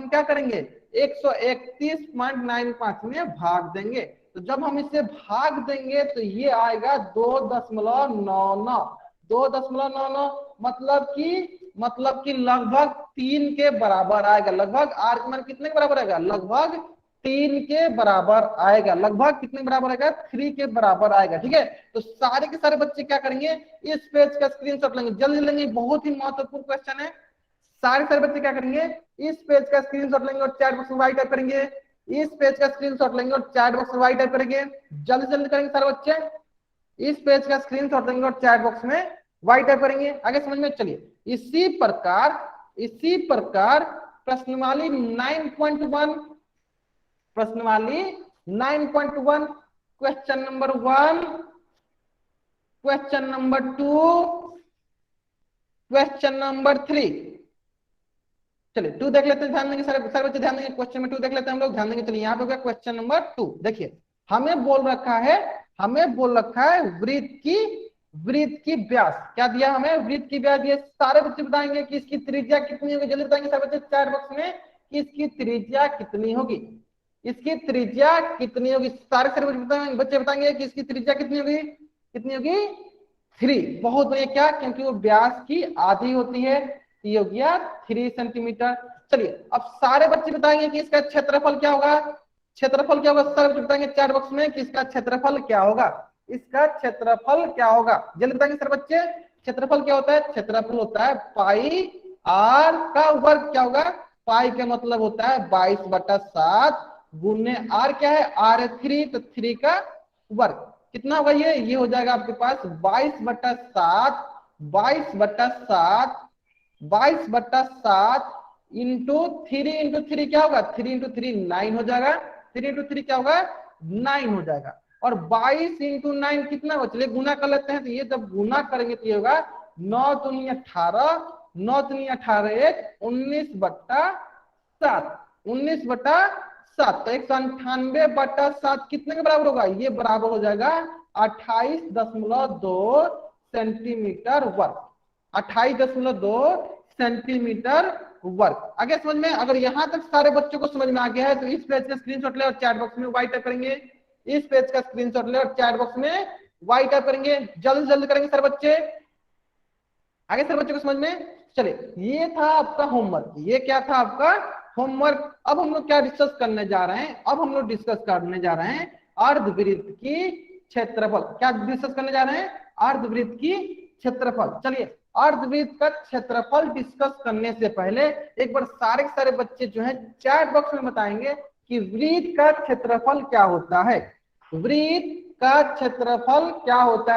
क्या करेंगे 131.95 में भाग देंगे। तो जब हम इसे भाग देंगे तो ये आएगा 2.99 मतलब कि लगभग 3 के बराबर आएगा। लगभग आर का मान कितने के बराबर आएगा लगभग 3 के बराबर आएगा। लगभग कितने बराबर आएगा 3 के बराबर आएगा। ठीक है, तो सारे के सारे बच्चे क्या करेंगे इस पेज का स्क्रीनशॉट लेंगे, जल्दी लेंगे, बहुत ही महत्वपूर्ण क्वेश्चन है। सारे बच्चे क्या करेंगे इस पेज का स्क्रीनशॉट लेंगे और चैट बॉक्स में वाई टाइप करेंगे। इस पेज का स्क्रीनशॉट लेंगे और चैट बॉक्स में वाई टाइप करेंगे। जल्दी जल्दी करेंगे सारे बच्चे, इस पेज का स्क्रीनशॉट लेंगे और चैट बॉक्स में वाई टाइप करेंगे। आगे समझ में चलिए। इसी प्रकार प्रश्नवाली 9.1 question number 1, question number 2, question number 3। चलिए 2 देख लेते हैं, ध्यान देंगे सारे बच्चे ध्यान देंगे। क्वेश्चन नंबर 2 देख लेते हैं हम लोग, ध्यान देंगे। चलिए यहाँ पे हो गया क्वेश्चन नंबर 2। देखिए हमें बोल रखा है वृत्त की व्यास क्या दिया हमें, वृत्त की व्यास दिया। सारे बच्चे बताएंगे कि इसकी त्रिज्या कितनी होगी, जल्दी बताएंगे सारे बच्चे चैट बॉक्स में कि इसकी त्रिज्या कितनी होगी, इसकी त्रिज्या कितनी होगी। सारे बच्चे बताएंगे कि इसकी त्रिज्या कितनी होगी 3। बहुत बढ़िया, क्या क्योंकि वो व्यास की आधी होती है, ये हो गया 3 सेंटीमीटर। चलिए अब सारे बच्चे बताएंगे कि इसका क्षेत्रफल क्या होगा, सारे बच्चे बताएंगे चैट बॉक्स में कि इसका क्षेत्रफल क्या होगा, जल्दी बताएंगे सारे बच्चे। क्षेत्रफल क्या होता है, क्षेत्रफल होता है पाई आर का वर्ग। क्या होगा, पाई का मतलब होता है 22/7 गुने आर क्या है, आर है 3, तो 3 का वर्ग कितना होगा, ये हो जाएगा आपके पास 22/7 इंटू 3 क्या होगा, 3 इंटू 3 9 हो जाएगा, 3 इंटू 3 क्या होगा 9 हो जाएगा। और 22 इंटू 9 कितना होगा, चलिए गुना कर लेते हैं। तो ये जब गुना करेंगे तो ये होगा 9 दूनी 18, 9 दूनी 18 19/7 तो 198/7 कितने के बराबर होगा, ये बराबर हो जाएगा 28.2 सेंटीमीटर वर्ग, 28.2 सेंटीमीटर वर्ग। आगे समझ में, अगर यहां तक सारे बच्चों को समझ में आ गया है तो इस पेज का स्क्रीनशॉट ले और चैट बॉक्स में वाई टाइप करेंगे। इस पेज का स्क्रीनशॉट ले और चैट बॉक्स में वाई टाइप करेंगे। जल्दी जल्दी करेंगे सारे बच्चे, आगे सारे बच्चों को समझ में। चलिए ये था आपका होमवर्क, ये क्या था आपका होमवर्क। अब हम लोग क्या डिस्कस करने जा रहे हैं, अर्धवृत्त की क्षेत्रफल। क्या डिस्कस करने जा रहे हैं, अर्धवृत्त की क्षेत्रफल। चलिए अर्धवृत्त का क्षेत्रफल डिस्कस करने से पहले एक बार सारे के सारे बच्चे जो है चैट बॉक्स में बताएंगे कि वृत्त का क्षेत्रफल क्या होता है,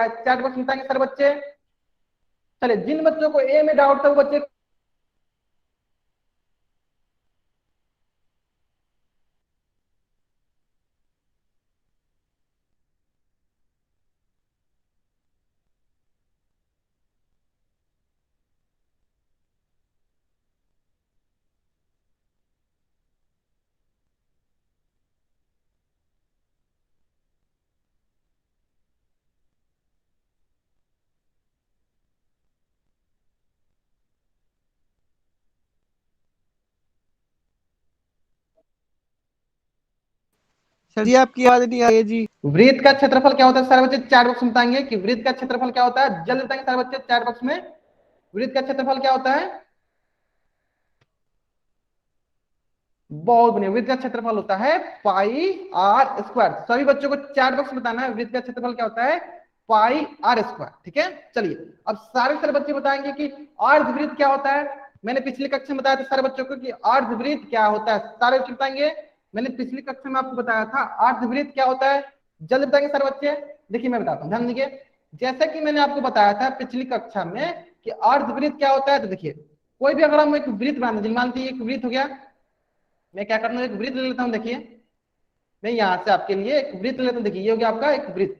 चैट बॉक्स में बताएंगे सारे बच्चे। चलिए जिन बच्चों को ए में डाउट था वो बच्चे सर जी आपकी आवाज नहीं आ रही है जी। वृत्त का क्षेत्रफल क्या होता है, सारे बच्चे चैट बॉक्स में बताएंगे कि वृत्त का क्षेत्रफल क्या होता है। जल्दी बताएंगे सारे बच्चे चैट बॉक्स में, वृत्त का क्षेत्रफल क्या होता है। बहुत बढ़िया, वृत्त का क्षेत्रफल होता है पाई आर स्क्वायर। सभी बच्चों को चैट बॉक्स में बताना है वृत्त का क्षेत्रफल क्या होता है, पाई आर स्क्वायर। ठीक है, चलिए अब सारे बच्चे बताएंगे कि अर्धवृत्त क्या होता है। मैंने पिछली कक्षा में बताया था सारे बच्चों को कि अर्धवृत्त क्या होता है, सारे बच्चे बताएंगे। मैंने पिछली कक्षा में आपको बताया था अर्धवृत्त क्या होता है, जल्दी बताएंगे सारे बच्चे। देखिए मैं बताता हूँ, ध्यान दीजिए। जैसे कि मैंने आपको बताया था पिछली कक्षा में कि अर्धवृत्त क्या होता है, तो देखिए कोई भी अगर हम एक वृत्त बनाते हैं, मान लीजिए एक वृत्त हो गया, मैं क्या करता हूँ एक वृत्त ले लेता हूँ। देखिए मैं यहाँ से आपके लिए एक वृत्त लेता हूँ। देखिए ये हो गया आपका एक वृत्त,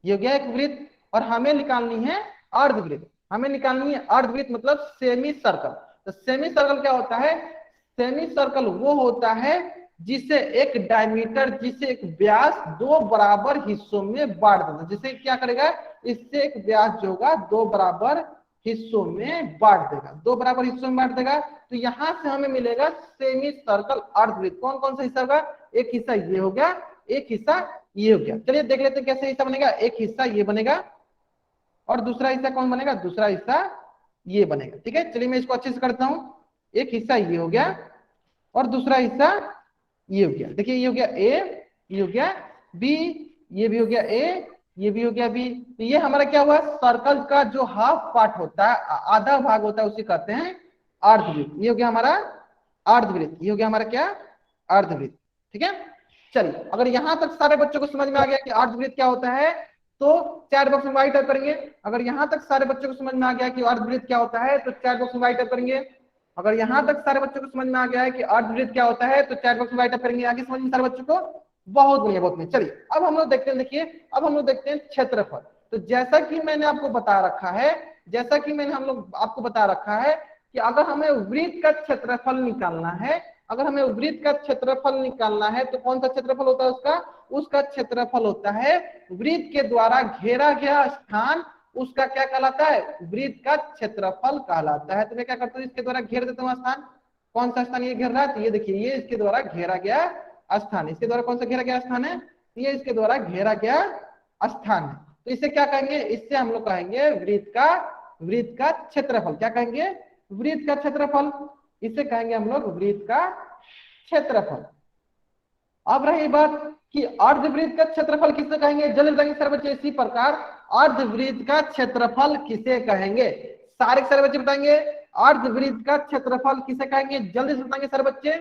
ये हो गया एक वृत्त, और हमें निकालनी है अर्धवृत्त। अर्धवृत्त मतलब सेमी सर्कल। तो सेमी सर्कल क्या होता है, सेमी सर्कल वो होता है जिसे एक डायमीटर, जिसे एक व्यास दो बराबर हिस्सों में बांट देता है। जिसे क्या करेगा, इससे एक व्यास जो होगा दो बराबर हिस्सों में बांट देगा, दो बराबर हिस्सों में बांट देगा। तो यहां से हमें मिलेगा सेमी सर्कल अर्धवृत्त। कौन कौन सा हिस्सा होगा, एक हिस्सा ये हो गया, एक हिस्सा ये हो गया। चलिए देख लेते हैं कैसे हिस्सा बनेगा। एक हिस्सा ये बनेगा और दूसरा हिस्सा कौन बनेगा, दूसरा हिस्सा ये बनेगा। ठीक है, चलिए मैं इसको अच्छे से करता हूं। एक हिस्सा ये हो गया और दूसरा हिस्सा ये हो गया। देखिए ये हो गया ए, ये हो गया बी, ये भी हो गया ए, ये भी हो गया बी। तो ये हमारा क्या हुआ, सर्कल का जो हाफ पार्ट होता है, आधा भाग होता है, उसे कहते हैं अर्धवृत्त। ये हो गया हमारा अर्धवृत्त, ये हो गया हमारा क्या, अर्धवृत्त। ठीक है, चलिए अगर यहां तक सारे बच्चों को समझ में आ गया कि अर्धवृत्त क्या होता है, तो चैट बॉक्स में वाइट टाइप करेंगे। अगर यहां तक सारे बच्चों को समझ में आ गया कि अर्धवृत्त क्या होता है, तो चैट बॉक्स में वाइट टाइप करेंगे। अगर यहां तक सारे बच्चों को समझ में आ गया है कि अर्धवृत्त क्या होता है, तो चैट बॉक्स में वाइट टाइप करेंगे। आगे समझ में सारे बच्चों को, बहुत बढ़िया, बहुत बढ़िया। चलिए अब हम लोग देखते हैं, देखिए अब हम लोग देखते हैं क्षेत्रफल। तो जैसा कि मैंने आपको बता रखा है, जैसा कि मैंने हम लोग आपको बता रखा है कि अगर हमें वृत्त का क्षेत्रफल निकालना है, अगर हमें वृत्त का क्षेत्रफल निकालना है, तो कौन सा क्षेत्रफल होता है उसका, उसका क्षेत्रफल होता है वृत्त के द्वारा घेरा गया स्थान, उसका क्या कहलाता है, वृत्त का क्षेत्रफल कहलाता है। तो मैं क्या करता हूँ, इसके द्वारा घेर देता हूँ स्थान। कौन सा स्थान ये घेर रहा है, तो ये देखिए ये इसके द्वारा घेरा गया स्थान। इसके द्वारा कौन सा घेरा गया स्थान है, ये इसके द्वारा घेरा गया स्थान है। तो इसे क्या कहेंगे, इससे हम लोग कहेंगे वृत्त का क्षेत्रफल। क्या कहेंगे, वृत्त का क्षेत्रफल, इसे कहेंगे हम लोग वृत्त का क्षेत्रफल। अब रही बात कि अर्धवृत्त का क्षेत्रफल किसे कहेंगे, जल्दी बताएंगे सर बच्चे। इसी प्रकार अर्धवृत्त का क्षेत्रफल किसे कहेंगे, सारे सारे बच्चे बताएंगे अर्धवृत्त का क्षेत्रफल किसे कहेंगे, जल्दी से बताएंगे सर बच्चे।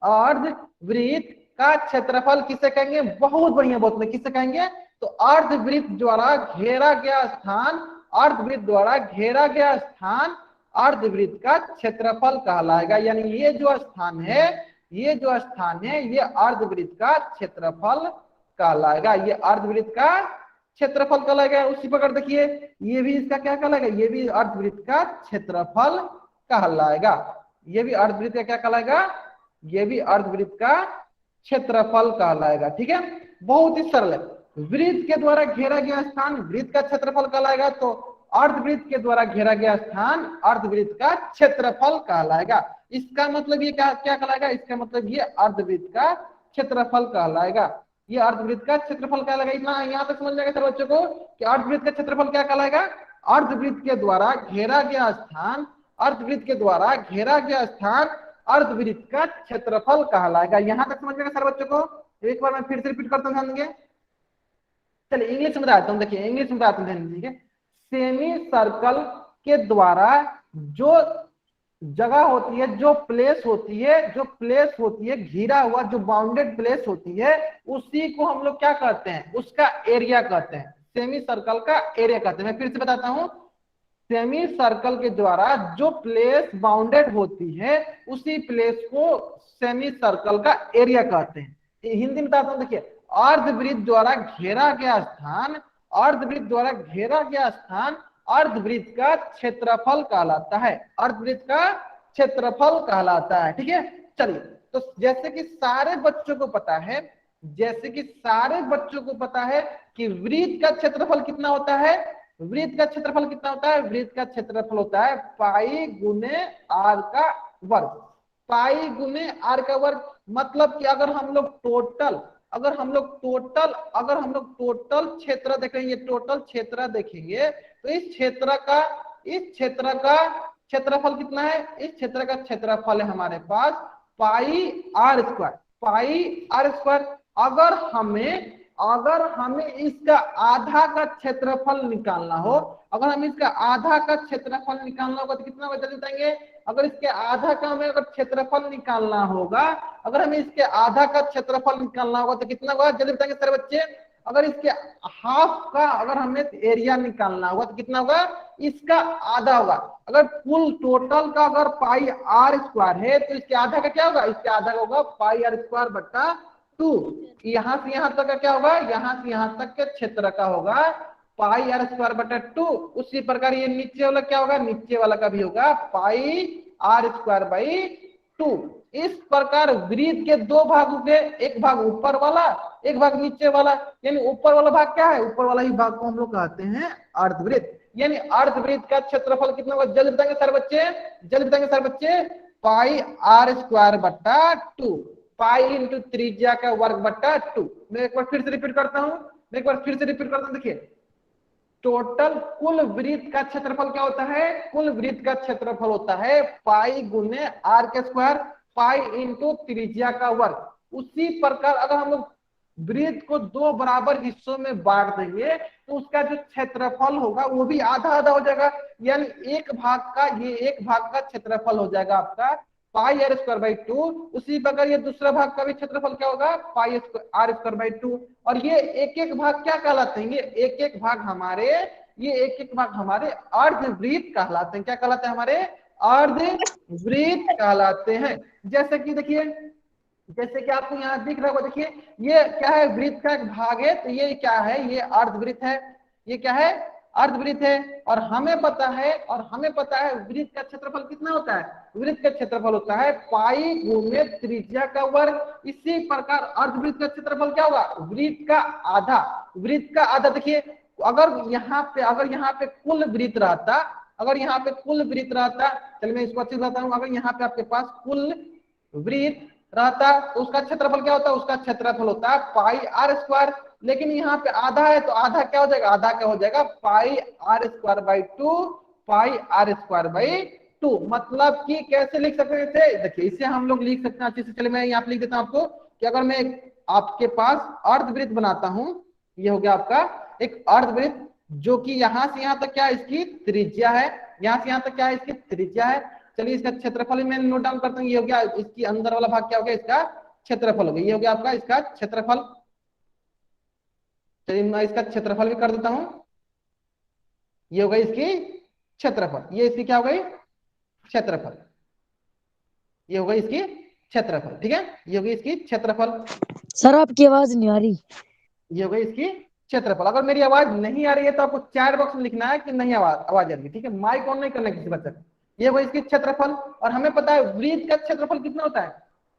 अर्धवृत्त का क्षेत्रफल किसे कहेंगे, बहुत बढ़िया, बहुत बढ़िया, किसे कहेंगे, तो अर्धवृत्त द्वारा घेरा गया स्थान, अर्धवृत्त द्वारा घेरा गया स्थान अर्धवृत्त का क्षेत्रफल कहलाएगा। यानी ये जो स्थान है, ये जो स्थान है, ये अर्धवृत्त का क्षेत्रफल कहलाएगा, ये अर्धवृत्त का क्षेत्रफल कहलाएगा। उसी प्रकार देखिए ये भी इसका क्या कहलाएगा, ये भी अर्धवृत्त का क्षेत्रफल कहलाएगा। ये भी अर्धवृत्त का क्या कहलाएगा, ये भी अर्धवृत्त का क्षेत्रफल कहलाएगा। ठीक है, बहुत ही सरल है। वृत्त के द्वारा घेरा गया स्थान वृत्त का क्षेत्रफल कहलाएगा, तो अर्धवृत्त के द्वारा घेरा गया स्थान अर्धवृत्त का क्षेत्रफल कहलाएगा। इसका मतलब ये क्या कहलाएगा, इसका मतलब ये अर्धवृत्त का क्षेत्रफल कहलाएगा, ये अर्धवृत्त का क्षेत्रफल कहलाएगा। इतना यहाँ तक समझ जाएगा सर बच्चों को कि अर्धवृत्त का क्षेत्रफल क्या कहलाएगा, अर्धवृत्त के द्वारा घेरा गया स्थान, अर्धवृत्त के द्वारा घेरा गया स्थान अर्धवृत्त का क्षेत्रफल कहलाएगा। यहाँ तक समझ जाएगा सर बच्चों को। एक बार मैं फिर से रिपीट करता हूँ, ध्यान देंगे। चलिए इंग्लिश में बताता हूँ, देखिए इंग्लिश में बताता हूँ, ध्यान दीजिए। सेमी सर्कल के द्वारा जो जगह होती है, जो प्लेस होती है घिरा हुआ, जो बाउंडेड प्लेस होती है, उसी को हम लोग क्या कहते हैं, उसका एरिया कहते हैं, सेमी सर्कल का एरिया कहते हैं। मैं फिर से बताता हूं, सेमी सर्कल के द्वारा जो प्लेस बाउंडेड होती है, उसी प्लेस को सेमी सर्कल का एरिया कहते हैं। हिंदी में बताता हूं, देखिए अर्धवृत्त द्वारा घेरा गया स्थान, अर्धवृत्त द्वारा घेरा गया स्थान अर्धवृत्त का क्षेत्रफल कहलाता है, अर्धवृत्त का क्षेत्रफल कहलाता है। ठीक है, चलिए तो जैसे कि सारे बच्चों को पता है, जैसे कि सारे बच्चों को पता है कि वृत्त का क्षेत्रफल कितना होता है, वृत्त का क्षेत्रफल कितना होता है, वृत्त का क्षेत्रफल होता है पाई गुने आर का वर्ग, पाई गुने आर का वर्ग। मतलब कि अगर हम लोग टोटल क्षेत्र देखेंगे, टोटल क्षेत्र देखेंगे, तो इस क्षेत्र का क्षेत्रफल कितना है, इस क्षेत्र का क्षेत्रफल है हमारे पास पाई आर स्क्वायर। अगर हमें इसका आधा का क्षेत्रफल निकालना हो, अगर हमें इसका आधा का क्षेत्रफल निकालना होगा तो कितना जल्दी बताएंगे। अगर इसके आधा का हमें अगर क्षेत्रफल निकालना होगा, अगर हमें इसके आधा का क्षेत्रफल निकालना होगा तो कितना होगा, जल्दी बताएंगे सारे बच्चे। अगर इसके हाफ का अगर हमें एरिया निकालना होगा तो कितना होगा, इसका आधा होगा। अगर कुल टोटल का अगर पाई आर स्क्वायर है, तो इसके आधा का क्या होगा, इसके आधा का होगा पाई आर स्क्वायर बटा 2। यहां से यहां तक का क्या होगा, यहां से यहां तक के क्षेत्र का होगा पाई आर स्क्वायर बटा 2। उसी प्रकार ये नीचे वाला क्या होगा, नीचे वाला का भी होगा पाई आर स्क्वायर बाई 2। 2। इस प्रकार वृत्त के दो भागों के, एक भाग ऊपर वाला, एक भाग नीचे वाला, यानी ऊपर वाला भाग क्या है, ऊपर वाला ही भाग को हम लोग कहते हैं अर्धवृत्त। यानी अर्धवृत्त का क्षेत्रफल कितना होगा, जल्दी बताएंगे सर बच्चे, जल्दी बताएंगे सर बच्चे, पाई आर स्क्वायर बट्टा 2, पाई इंटू त्रिज्या का वर्ग बट्टा 2। मैं एक बार फिर से रिपीट करता हूं, देखिए टोटल कुल वृत्त का क्षेत्रफल क्या होता है, कुल वृत्त का क्षेत्रफल होता है पाई गुने आर के स्क्वायर, पाई इंटू त्रिज्या का वर्ग। उसी प्रकार अगर हम लोग वृत्त को दो बराबर हिस्सों में बांट देंगे तो उसका जो क्षेत्रफल होगा वो भी आधा आधा हो जाएगा, यानी एक भाग का क्षेत्रफल हो जाएगा आपका पाई आर स्क्वायर बाई 2। उसी प्रकार ये दूसरा भाग का भी क्षेत्रफल क्या होगा, पाई आर स्क्वायर बाई 2। और ये एक एक भाग क्या कहलाते हैं, ये एक एक भाग हमारे अर्धवृत्त कहलाते हैं। क्या कहलाते हैं, हमारे अर्धवृत्त कहलाते हैं। जैसे कि देखिए, जैसे कि आपको यहाँ दिख रहा होगा, देखिए ये क्या है, वृत्त का एक भाग है, तो ये क्या है, ये अर्धवृत्त है, ये क्या है, अर्धवृत्त है। और हमें पता है वृत्त का क्षेत्रफल कितना होता है, वृत्त का क्षेत्रफल होता है पाई गुने त्रिज्या का वर्ग। इसी प्रकार अर्धवृत्त का क्षेत्रफल क्या होगा, वृत्त का आधा। देखिए अगर यहाँ पे कुल वृत्त रहता, चलिए मैं इसको अच्छे से बताता हूँ, अगर यहाँ पे आपके पास कुल वृत्त रहता तो उसका क्षेत्रफल क्या होता है, उसका क्षेत्रफल होता है पाई आर स्क्वायर। लेकिन यहाँ पे आधा है तो आधा क्या हो जाएगा, pi R square by 2, pi R square by 2। मतलब कि कैसे लिख सकते हैं इसे, देखिए इसे हम लोग लिख सकते हैं अच्छे से। चलिए मैं यहाँ पे लिख देता हूँ आपको कि अगर मैं आपके पास अर्धवृत्त बनाता हूँ, ये हो गया आपका एक अर्धवृत्त जो कि यहाँ से यहाँ तक क्या है, इसकी त्रिज्या है, यहाँ से यहाँ तक क्या है, इसकी त्रिज्या है। चलिए इसका क्षेत्रफल मैं नोट डाउन करता हूँ, ये हो गया इसकी अंदर वाला भाग क्या हो गया, इसका क्षेत्रफल हो गया, ये हो गया आपका इसका क्षेत्रफल। चलिए मैं इसका क्षेत्रफल भी कर देता हूं, ये हो गई इसकी क्षेत्रफल, ये इसकी क्या हो गई, क्षेत्रफल, ये हो गई इसकी क्षेत्रफल। ठीक है, ये हो गई इसकी क्षेत्रफल। सर आपकी आवाज नहीं आ रही। ये हो गई इसकी क्षेत्रफल। अगर मेरी आवाज नहीं आ रही है तो आपको चैट बॉक्स में लिखना है कि नहीं आवाज आ रही है, ठीक है, माइक ऑन नहीं करना किसी बच्चे को। ये हो गई इसकी क्षेत्रफल। और हमें पता है वृत्त का क्षेत्रफल कितना होता है,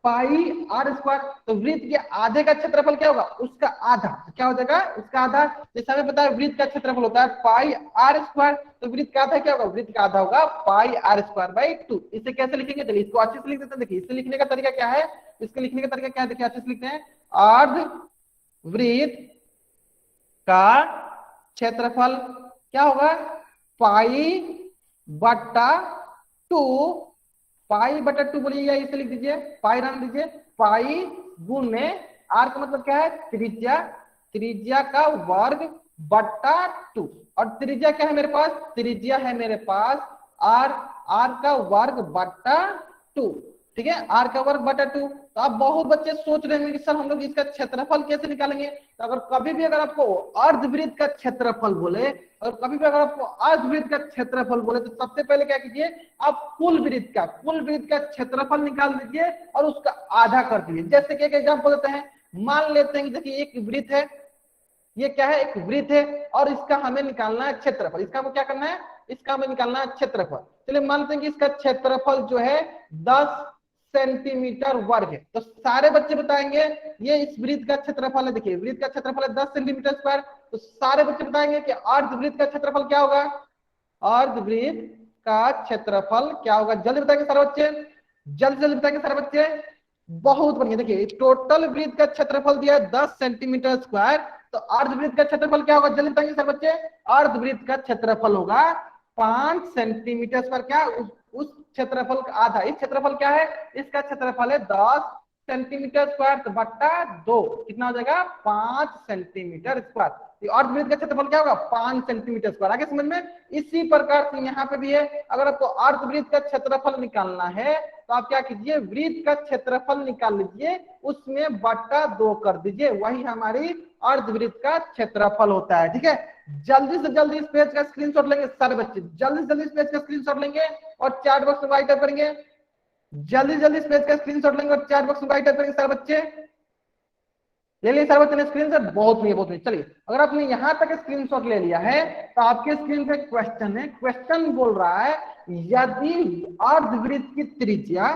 पाई आर स्क्वायर। तो वृत्त के आधे का क्षेत्रफल क्या होगा, उसका आधा, क्या हो जाएगा, उसका आधा। जैसे हमें पता है वृत्त का क्षेत्रफल होता है पाई आर स्क्वायर, तो वृत्त का आधा क्या होगा, वृत्त का आधा होगा पाई आर स्क्वायर बाई 2। इसे कैसे लिखेंगे, चलिए इसको अच्छे से लिख देते हैं। देखिए इसे लिखने का तरीका क्या है, इसके लिखने का तरीका क्या है, देखिए अच्छे से लिखते हैं, अर्धवृत्त का क्षेत्रफल क्या होगा, पाई बट्टा 2, पाई बटा 2 बोलिए, या इसे लिख दीजिए, पाई रन दीजिए, पाई गुने आर का मतलब क्या है, त्रिज्या का वर्ग बट्टा 2। और त्रिज्या क्या है मेरे पास, त्रिज्या है मेरे पास आर का वर्ग बट्टा 2। ठीक है, आर का वर्ग बटा 2। तो अब बहुत बच्चे सोच रहे हैं कि सर हम लोग इसका क्षेत्रफल कैसे निकालेंगे। तो अगर कभी भी अगर आपको अर्धवृत्त का क्षेत्रफल बोले, और कभी भी अगर आपको अर्धवृत्त का क्षेत्रफल बोले, तो सबसे पहले क्या कीजिए, आप कुल वृत्त का क्षेत्रफल निकाल दीजिए और उसका आधा कर दीजिए। जैसे कि एक एग्जांपल देते हैं, मान लेते हैं कि देखिए एक वृत्त है, ये क्या है, एक वृत्त है, और इसका हमें निकालना है क्षेत्रफल। इसका हमें क्या करना है, इसका हमें निकालना है क्षेत्रफल। चलिए मानते हैं कि इसका क्षेत्रफल जो है 10 सेंटीमीटर वर्ग है। तो सारे बच्चे बताएंगे ये इस वृत्त का क्षेत्रफल है। देखिए वृत्त का क्षेत्रफल है 10 सेंटीमीटर स्क्वायर। तो सारे बच्चे बताएंगे कि अर्धवृत्त का क्षेत्रफल क्या होगा, अर्धवृत्त का क्षेत्रफल क्या होगा। जल्दी बताएंगे सारे बच्चे, जल्दी बताएंगे सारे बच्चे। बहुत बढ़िया, देखिए टोटल वृत्त का क्षेत्रफल दिया है 10 सेंटीमीटर स्क्वायर। तो अर्धवृत्त का क्षेत्रफल क्या होगा, जल्दी बताएंगे सारे बच्चे। अर्धवृत्त का क्षेत्रफल होगा 5 सेंटीमीटर स्क्वायर। क्या उस क्षेत्रफल का आधा, इस क्षेत्रफल क्या है, इसका क्षेत्रफल है 10 सेंटीमीटर स्क्वायर, तो बट्टा 2 कितना हो जाएगा, 5 सेंटीमीटर स्क्वायर। अर्धवृत्त का क्षेत्रफल क्या होगा, 5 सेंटीमीटर स्क्वायर। आगे समझ में। इसी प्रकार से यहाँ पे भी है, अगर आपको अर्धवृत्त का क्षेत्रफल निकालना है तो आप क्या कीजिए, वृत्त का क्षेत्रफल निकाल लीजिए, उसमें बट्टा 2 कर दीजिए, वही हमारी अर्धवृत्त का क्षेत्रफल होता है। ठीक है, जल्दी से जल्दी इस पेज का स्क्रीनशॉट लेंगे सारे बच्चे, जल्दी से जल्दी इस पेज का स्क्रीनशॉट लेंगे और चैट बॉक्स में राइट अप करेंगे। जल्दी जल्दी इस पेज का स्क्रीनशॉट लेंगे और चैट बॉक्स में राइट अप करेंगे सारे बच्चे। ले लिया सारे बच्चे ने स्क्रीनशॉट, बहुत नहीं बहुत नहीं। चलिए अगर आपने यहां तक स्क्रीनशॉट ले लिया है तो आपके स्क्रीन पे क्वेश्चन है। क्वेश्चन बोल रहा है यदि अर्धवृत्त की त्रिज्या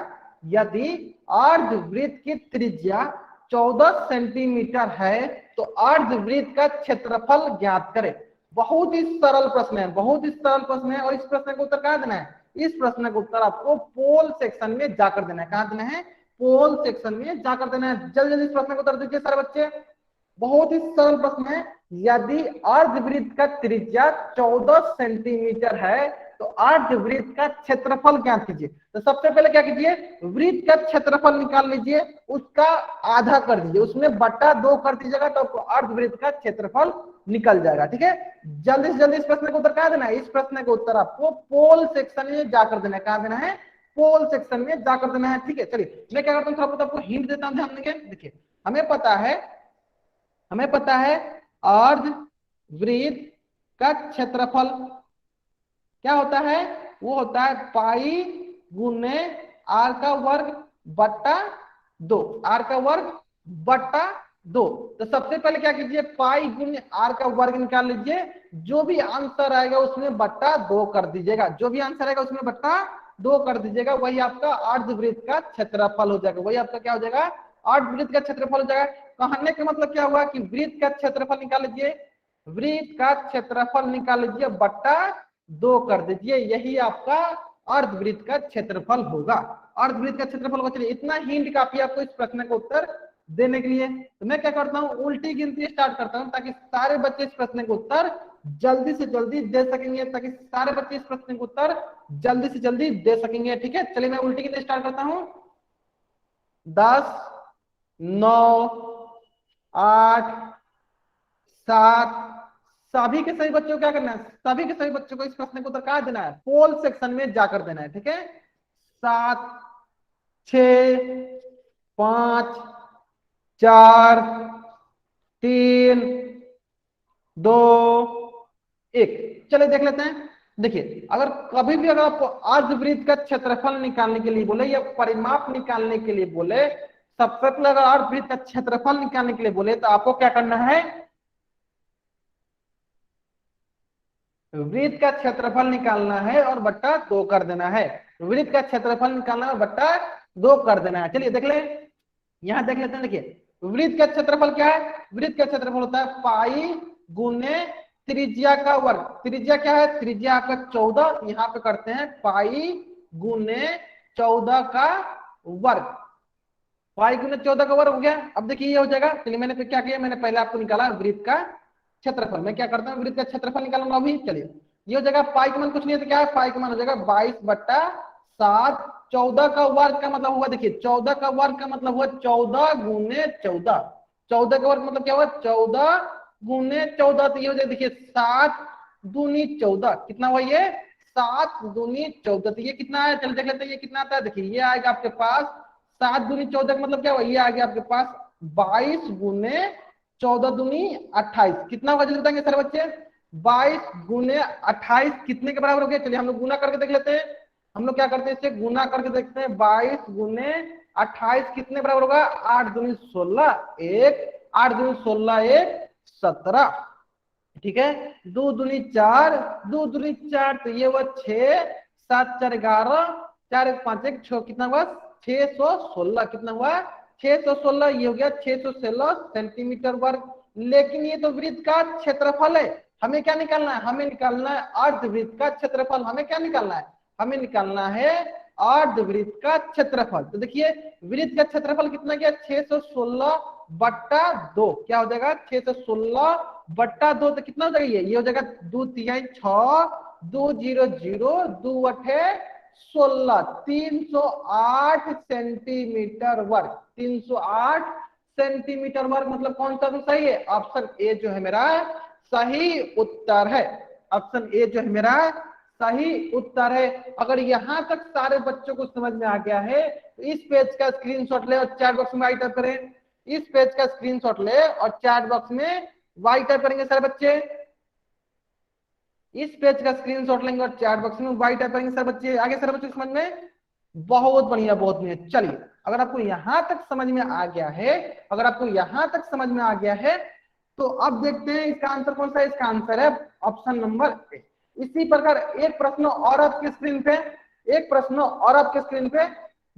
यदि अर्धवृत्त की त्रिज्या 14 सेंटीमीटर है तो अर्धवृत्त का क्षेत्रफल ज्ञात करें। बहुत ही सरल प्रश्न है, बहुत ही सरल प्रश्न है। और इस प्रश्न का उत्तर कहाँ देना है? इस प्रश्न का उत्तर आपको पोल सेक्शन में जाकर देना है। कहाँ देना है? पोल सेक्शन में जाकर देना है। जल्दी जल्दी इस प्रश्न का उत्तर दीजिए सारे बच्चे। बहुत ही सरल प्रश्न है। यदि अर्धवृत्त का त्रिज्या 14 सेंटीमीटर है तो अर्धवृत्त का क्षेत्रफल ज्ञात कीजिए। तो सबसे पहले क्या कीजिए? वृत्त का क्षेत्रफल निकाल लीजिए, उसका आधा कर दीजिए, उसमें बटा 2 कर दीजिएगा तो आपको अर्धवृत्त का क्षेत्रफल निकल जाएगा। ठीक है, जल्दी से जल्दी इस प्रश्न का उत्तर कहाँ देना है? इस प्रश्न का उत्तर आपको पोल सेक्शन में जाकर देना है। कहाँ देना है? पोल सेक्शन में जाकर देना है। ठीक है, चलिए मैं क्या करता हूँ, थोड़ा बहुत आपको हिंट देता हूँ, ध्यान देंगे। देखिए हमें पता है अर्धवृत्त का क्षेत्रफल क्या होता है? वो होता है पाई गुने आर का वर्ग बट्टा 2, आर का वर्ग बट्टा 2। तो सबसे पहले क्या कीजिए? पाई गुने आर का वर्ग निकाल लीजिए, जो भी आंसर आएगा उसमें बट्टा 2 कर दीजिएगा, जो भी आंसर आएगा उसमें बट्टा 2 कर दीजिएगा, वही आपका अर्धवृत्त का क्षेत्रफल हो जाएगा। वही आपका क्या हो जाएगा? अर्धवृत्त का क्षेत्रफल हो जाएगा। कहने का मतलब क्या हुआ कि वृत्त का क्षेत्रफल निकाल लीजिए, वृत्त का क्षेत्रफल निकाल लीजिए बट्टा 2 कर दीजिए, यही आपका अर्धवृत्त का क्षेत्रफल होगा। अर्धवृत्त का क्षेत्रफल होगा। चलिए इतना हिंट काफी आपको इस प्रश्न का उत्तर देने के लिए। तो मैं क्या करता हूँ, उल्टी गिनती स्टार्ट करता हूँ ताकि सारे बच्चे इस प्रश्न का उत्तर जल्दी से जल्दी दे सकेंगे, ताकि सारे बच्चे इस प्रश्न का उत्तर जल्दी से जल्दी दे सकेंगे। ठीक है, चलिए मैं उल्टी गिनती स्टार्ट करता हूँ। 10, 9, 8, 7। सभी के सभी बच्चों को क्या करना है? सभी के सभी बच्चों को इस प्रश्न को उत्तर कहाँ देना है? पोल सेक्शन में जाकर देना है। ठीक है, 7, 6, 5, 4, 3, 2, 1। चलिए देख लेते हैं। देखिए अगर कभी भी अगर आपको अर्धवृत्त का क्षेत्रफल निकालने के लिए बोले या परिमाप निकालने के लिए बोले, सबसे पहले अगर अर्धवृत्त का क्षेत्रफल निकालने के लिए बोले तो आपको क्या करना है? वृत्त का क्षेत्रफल निकालना है और बट्टा 2 कर देना है। वृत्त का क्षेत्रफल निकालना है और बट्टा 2 कर देना है। चलिए देख ले, यहां देख लेते हैं। देखिए वृत्त का क्षेत्रफल क्या है? वृत्त का क्षेत्रफल होता है पाई गुने त्रिज्या का वर्ग। त्रिज्या क्या है? त्रिज्या आपका 14, यहाँ पे करते हैं पाई गुने 14 का वर्ग। पाई गुने 14 का वर्ग हो गया। अब देखिए ये हो जाएगा। चलिए मैंने फिर क्या किया, मैंने पहले आपको निकाला वृत्त का क्षेत्रफल। मैं क्या करता हूँ, वृत्त का क्षेत्रफल निकालूंगा अभी। चलिए ये हो जाएगा, पाई का मान कुछ नहीं है तो क्या है? पाई का मान हो जाएगा 22/7। 14 का वर्ग का मतलब हुआ, देखिए 14 का वर्ग का मतलब हुआ 14 गुने 14। 14 का वर्ग मतलब क्या हुआ? 14 गुने 14। तो ये हो जाएगा, देखिए 7 दूनी 14। कितना हुआ ये? 7 दूनी 14। तो ये कितना है? चल देख लेते हैं ये कितना आता है। देखिए ये आएगा आपके पास 7 दूनी 14 का मतलब क्या हुआ? ये आ गया आपके पास 22 गुने 14 दूनी 28। कितना होगा जल्दी बताएंगे सारे बच्चे? 22 गुने 28 कितने के बराबर हो गया? चलिए हम लोग गुना करके देख लेते हैं। हम लोग क्या करते हैं, इससे गुना करके देखते हैं। 22 गुने 28 कितने बराबर होगा? 8 दूनी 16 1, 8 दूनी 16 1, 17। ठीक है, 2 दूनी 4, 2 दूनी 4 तो ये हुआ 6, 7 4 11, 4 1 5 1 6। कितना हुआ? 616। कितना हुआ? 616। ये हो गया 616 सेंटीमीटर वर्ग। लेकिन ये तो वृत्त का क्षेत्रफल है। हमें क्या निकालना है? हमें निकालना है अर्धवृत्त का क्षेत्रफल। हमें क्या निकालना है? हमें निकालना है अर्धवृत्त का क्षेत्रफल। तो देखिए वृत्त का क्षेत्रफल कितना गया? 616/2। क्या हो जाएगा? 616/2। तो कितना हो जाएगा? ये हो जाएगा 2 3 6, 2 0 0, 2 8 16, 308 सेंटीमीटर वर्ग। 308 सेंटीमीटर वर्ग मतलब कौन सा तो सही है? ऑप्शन ए जो है मेरा सही उत्तर है। ऑप्शन ए जो है मेरा सही उत्तर है। अगर यहां तक सारे बच्चों को समझ में आ गया है तो इस पेज का स्क्रीनशॉट ले और चैट बॉक्स में वाई टाइप करें। इस पेज का स्क्रीनशॉट ले और चैट बॉक्स में वाई टाइप करेंगे सारे बच्चे। इस पेज का स्क्रीनशॉट लेंगे और चैट बॉक्स में वाई टाइप करेंगे सारे बच्चे। आगे सारे बच्चे समझ में? बहुत बढ़िया, बहुत बढ़िया। चलिए अगर आपको यहां तक समझ में आ गया है, अगर आपको यहां तक समझ में आ गया है तो अब देखते हैं इसका आंसर कौन सा है। इसका आंसर है ऑप्शन नंबर ए। इसी प्रकार एक प्रश्न और आपकी स्क्रीन पे, एक प्रश्न और आपके स्क्रीन पे।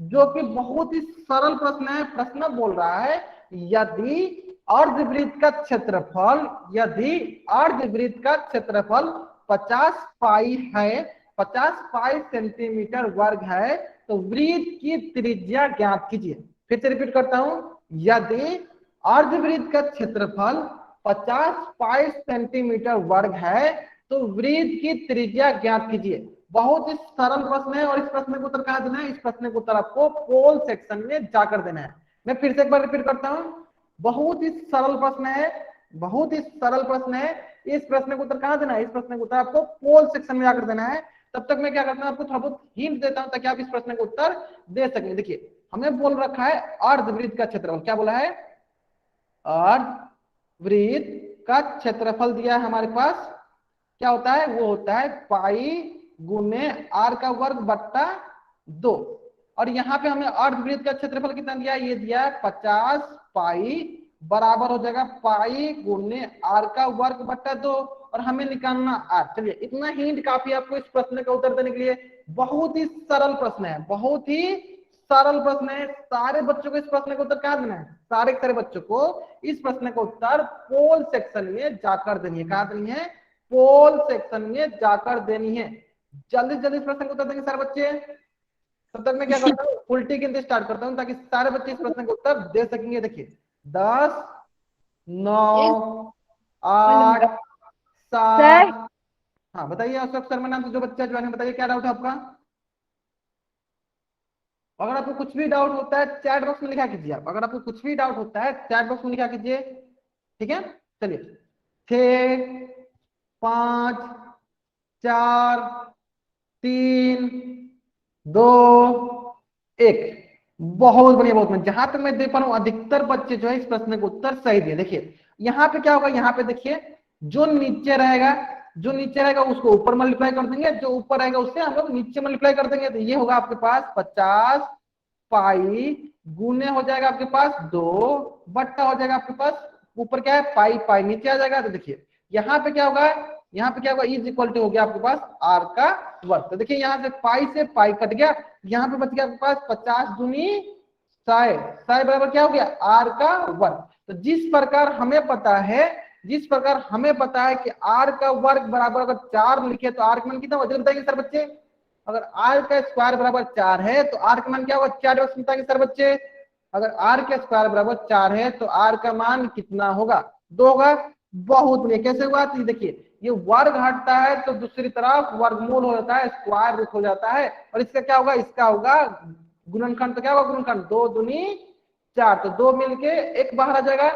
जो कि बहुत ही सरल प्रश्न है। प्रश्न बोल रहा है यदि अर्धवृत्त का क्षेत्रफल, यदि अर्धवृत्त का क्षेत्रफल 50 पाई है, 50 पाई सेंटीमीटर वर्ग है, तो वृत्त की त्रिज्या ज्ञात कीजिए। फिर से रिपीट करता हूं, यदि अर्धवृत्त का क्षेत्रफल 50 पाई सेंटीमीटर वर्ग है तो वृत्त की त्रिज्या ज्ञात कीजिए। बहुत ही सरल प्रश्न है और इस प्रश्न को उत्तर कहां देना है? इस प्रश्न को उत्तर आपको पोल सेक्शन में जाकर देना है। मैं फिर से एक बार रिपीट करता हूं, बहुत ही सरल प्रश्न है, बहुत ही सरल प्रश्न है। इस प्रश्न को उत्तर कहां देना है? इस प्रश्न को उत्तर आपको पोल सेक्शन में जाकर देना है। तब तक मैं क्या करता हूं, आपको थोड़ा बहुत हिंट देता हूं ताकि आप इस प्रश्न को उत्तर दे सकें। देखिए हमें बोल रखा है अर्धवृत्त का क्षेत्रफल, क्या बोला है? अर्धवृत्त का क्षेत्रफल दिया है हमारे पास, क्या होता है? वो होता है पाई गुने आर का वर्ग बट्टा 2। और यहाँ पे हमें अर्धवृत्त का क्षेत्रफल कितना दिया है? ये दिया है 50 पाई, बराबर हो जाएगा पाई गुने आर का वर्ग बट्टा 2, और हमें निकालना आर। चलिए इतना हिंट काफी आपको इस प्रश्न का उत्तर देने के लिए। बहुत ही सरल प्रश्न है, बहुत ही सरल प्रश्न है। सारे बच्चों को इस प्रश्न का उत्तर कहां देना है? सारे बच्चों को इस प्रश्न का उत्तर पोल सेक्शन में जाकर देनी है। कहां देनी है? पोल सेक्शन में जाकर देनी है। जल्दी से जल्दी इस प्रश्न का उत्तर देंगे सारे बच्चे। तब तक मैं क्या करता हूँ, उल्टी गिनती स्टार्ट करता हूँ ताकि सारे बच्चे इस प्रश्न का उत्तर दे सकेंगे। देखिए 10, 9, 8, 7। हाँ बताइए अशोक शर्मा नाम से जो बच्चा ज्वाइन है, बताइए क्या डाउट है आपका? अगर आपको कुछ भी डाउट होता है चैट बॉक्स में लिखा कीजिए। आप अगर आपको कुछ भी डाउट होता है चैट बॉक्स में लिखा कीजिए, ठीक है? चलिए 6, 5, 4, 3, 2, 1। बहुत बढ़िया, बहुत बढ़िया। जहां तक मैं देख पा रहा हूं अधिकतर बच्चे जो है इस प्रश्न का उत्तर सही दिए। देखिए यहाँ पे क्या होगा, यहाँ पे देखिए जो नीचे रहेगा, जो नीचे रहेगा उसको ऊपर मल्टीप्लाई कर देंगे, जो ऊपर रहेगा उससे हम लोग नीचे मल्टीप्लाई कर देंगे। तो ये होगा आपके पास 50 पाई गुने हो जाएगा आपके पास 2 बट्टा हो जाएगा आपके पास ऊपर क्या है? पाई, पाई नीचे आ जाएगा। तो देखिए यहाँ पे क्या होगा, यहाँ पे क्या होगा? इज इक्वल टू हो गया आपके पास आर का वर्ग। तो देखिए यहाँ से पाई कट गया, यहाँ पे बच गया आपके पास 50 दूनी 100, 100 बराबर क्या हो गया? आर का वर्ग। तो जिस प्रकार हमें पता है, जिस प्रकार हमें पता है कि आर का वर्ग बराबर अगर 4 लिखे तो आर का मान कितना होगा? जल्दी बताएंगे सर बच्चे। अगर आर का स्क्वायर बराबर 4 है तो आर का मान क्या होगा? 4 बताएंगे सर बच्चे। अगर आर का स्क्वायर बराबर 4 है तो आर का मान कितना होगा? 2 होगा। बहुत बढ़िया, कैसे हुआ? तो देखिए ये वर्ग हटता है तो दूसरी तरफ वर्गमूल हो जाता है, स्क्वायर रूट हो जाता है। और इसका क्या होगा? इसका होगा गुणनखंड। तो क्या होगा गुणनखंड? 2 दूनी 4, तो 2 मिलके 1 बाहर आ जाएगा,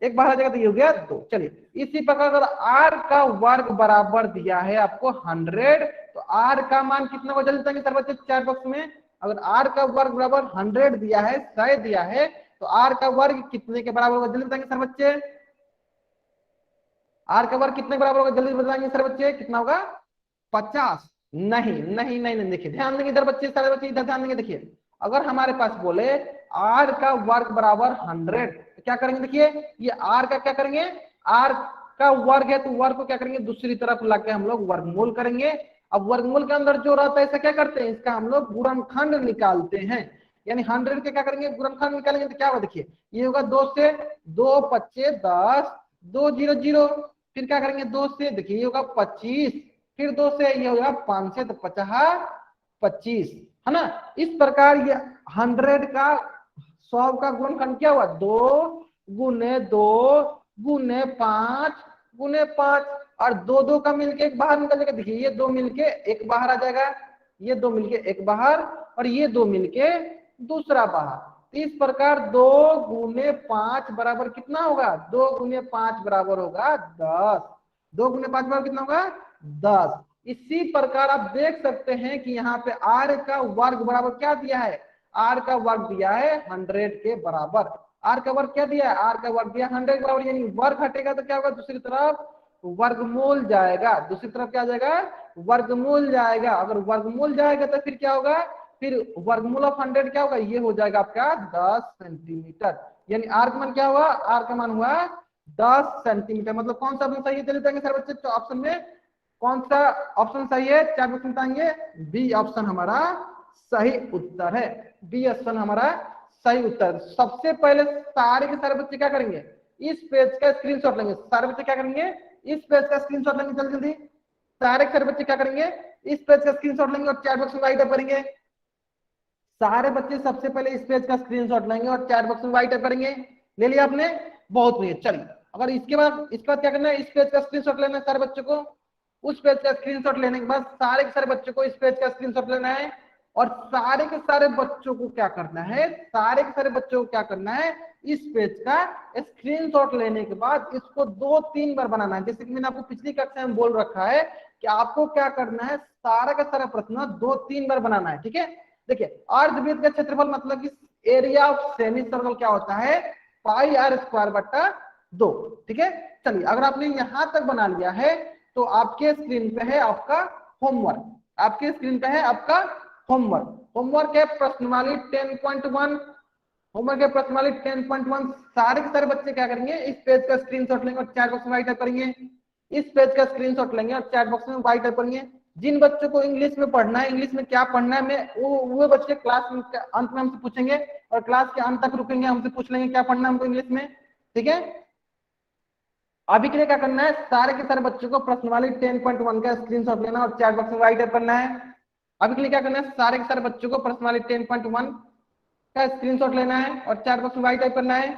1 बाहर आ जाएगा तो ये हो गया 2। चलिए इसी प्रकार अगर आर का वर्ग बराबर दिया है आपको 100 तो आर का मान कितना होगा? जल्दी बताएंगे सर बच्चे चैट बॉक्स में। अगर आर का वर्ग बराबर 100 दिया है, 100 दिया है, तो आर का वर्ग कितने के बराबर होगा? जल्दी बताएंगे सर बच्चे। आर का वर्ग कितने बराबर होगा? जल्दी बताएंगे सर बच्चे, कितना होगा? 50। नहीं नहीं नहीं नहीं, देखिए ध्यान देंगे इधर बच्चे, सारे बच्चे इधर ध्यान देंगे। देखिए अगर हमारे पास बोले आर का वर्ग बराबर 100 तो क्या करेंगे? देखिए ये आर का क्या करेंगे? आर का वर्ग है तो वर्ग को क्या करेंगे? दूसरी तरफ लाके हम लोग वर्गमूल करेंगे। अब वर्गमूल के अंदर जो रहता है इसे क्या करते हैं? इसका हम लोग गुणनखंड निकालते हैं। यानी 100 के क्या करेंगे? गुणनखंड निकालेंगे तो क्या होगा? देखिए ये होगा 2 से 2 पच्चे 10, 2 0 0। फिर क्या करेंगे? 2 से देखिए ये होगा 25, फिर 2 से ये होगा 5 से तो 50 25, है ना? इस प्रकार ये 100 का 100 का गुणनखंड क्या हुआ? 2 गुने 2 गुने 5 गुने 5, और 2 2 का मिलके 1 बाहर निकल जाएगा। देखिए ये 2 मिलके 1 बाहर आ जाएगा, ये 2 मिलके 1 बाहर, और ये 2 मिलके दूसरा बाहर। इस प्रकार 2 गुने 5 बराबर कितना होगा? 2 गुने 5 बराबर होगा 10। 2 गुने 5 बराबर कितना होगा? 10। इसी प्रकार आप देख सकते हैं कि यहाँ पे आर का वर्ग बराबर क्या दिया है? आर का वर्ग दिया है 100 के बराबर। आर का वर्ग क्या दिया है? आर का वर्ग दिया 100 के बराबर, यानी वर्ग हटेगा तो क्या होगा? दूसरी तरफ वर्गमूल जाएगा, दूसरी तरफ क्या जाएगा? वर्गमूल जाएगा। अगर वर्गमूल जाएगा तो फिर क्या होगा? फिर वर्गमूल ऑफ 100 क्या होगा? ये हो जाएगा आपका 10 सेंटीमीटर। यानी आर का मान क्या हुआ? आर का मान हुआ 10 सेंटीमीटर। मतलब कौन सा ऑप्शन सही है? चलिए सर बच्चे तो ऑप्शन में कौन सा ऑप्शन सही है? चार ऑप्शन बताएंगे। बी ऑप्शन हमारा सही उत्तर है। बी ऑप्शन हमारा सही उत्तर। सबसे पहले सारे के सारे बच्चे क्या करेंगे, इस पेज का स्क्रीनशॉट लेंगे। सारे बच्चे क्या करेंगे, इस पेज का स्क्रीनशॉट लेंगे। जल्दी जल्दी सारे के सारे बच्चे क्या करेंगे, इस पेज का स्क्रीनशॉट लेंगे और चैट बॉक्स में राइट अप करेंगे। सारे बच्चे सबसे पहले इस पेज का स्क्रीनशॉट लेंगे और चैट बॉक्स में राइट अप करेंगे। ले लिया आपने, बहुत बढ़िया। चलिए अगर इसके बाद क्या करना है, इस पेज का स्क्रीनशॉट लेना है सारे बच्चों को। उस पेज का स्क्रीनशॉट लेने के बाद सारे के सारे बच्चों को इस पेज का स्क्रीनशॉट लेना है और सारे के सारे बच्चों को क्या करना है, सारे के सारे बच्चों को क्या करना है, इस पेज का स्क्रीनशॉट लेने के बाद इसको 2-3 बार बनाना है। जैसे कि मैंने आपको पिछली कक्षा में बोल रखा है कि आपको क्या करना है, सारा का सारा प्रश्न 2-3 बार बनाना है। ठीक है, देखिए अर्धवृत्त का क्षेत्रफल मतलब कि एरिया ऑफ सेमी सर्कल क्या होता है, पाई आर स्क्वायर बटा 2। ठीक है, चलिए अगर आपने यहां तक बना लिया है तो आपके स्क्रीन पे है आपका होमवर्क। आपके स्क्रीन पे है आपका होमवर्क। होमवर्क है प्रश्नावली 10.1। होमवर्क है प्रश्नावली 10.1। सारे के सारे बच्चे क्या करेंगे, इस पेज का स्क्रीनशॉट लेंगे और चैट बॉक्स में राइट अप करेंगे। इस पेज का स्क्रीनशॉट लेंगे और चैट बॉक्स में राइट अप करेंगे। जिन बच्चों को इंग्लिश में पढ़ना है, इंग्लिश में क्या पढ़ना है, मैं वो बच्चे क्लास के अंत में हमसे पूछेंगे और क्लास के अंत तक रुकेंगे, हमसे पूछ लेंगे क्या पढ़ना है हमको इंग्लिश में। ठीक है, अभी के लिए क्या करना है, सारे के सारे बच्चों को प्रश्नावली 10.1 का स्क्रीनशॉट लेना और चैट बॉक्स में राइट अप करना है। अभी के लिए क्या करना है, सारे के सारे बच्चों को प्रश्नावली 10.1 का स्क्रीनशॉट लेना है और चैट बॉक्स में राइट अप करना है।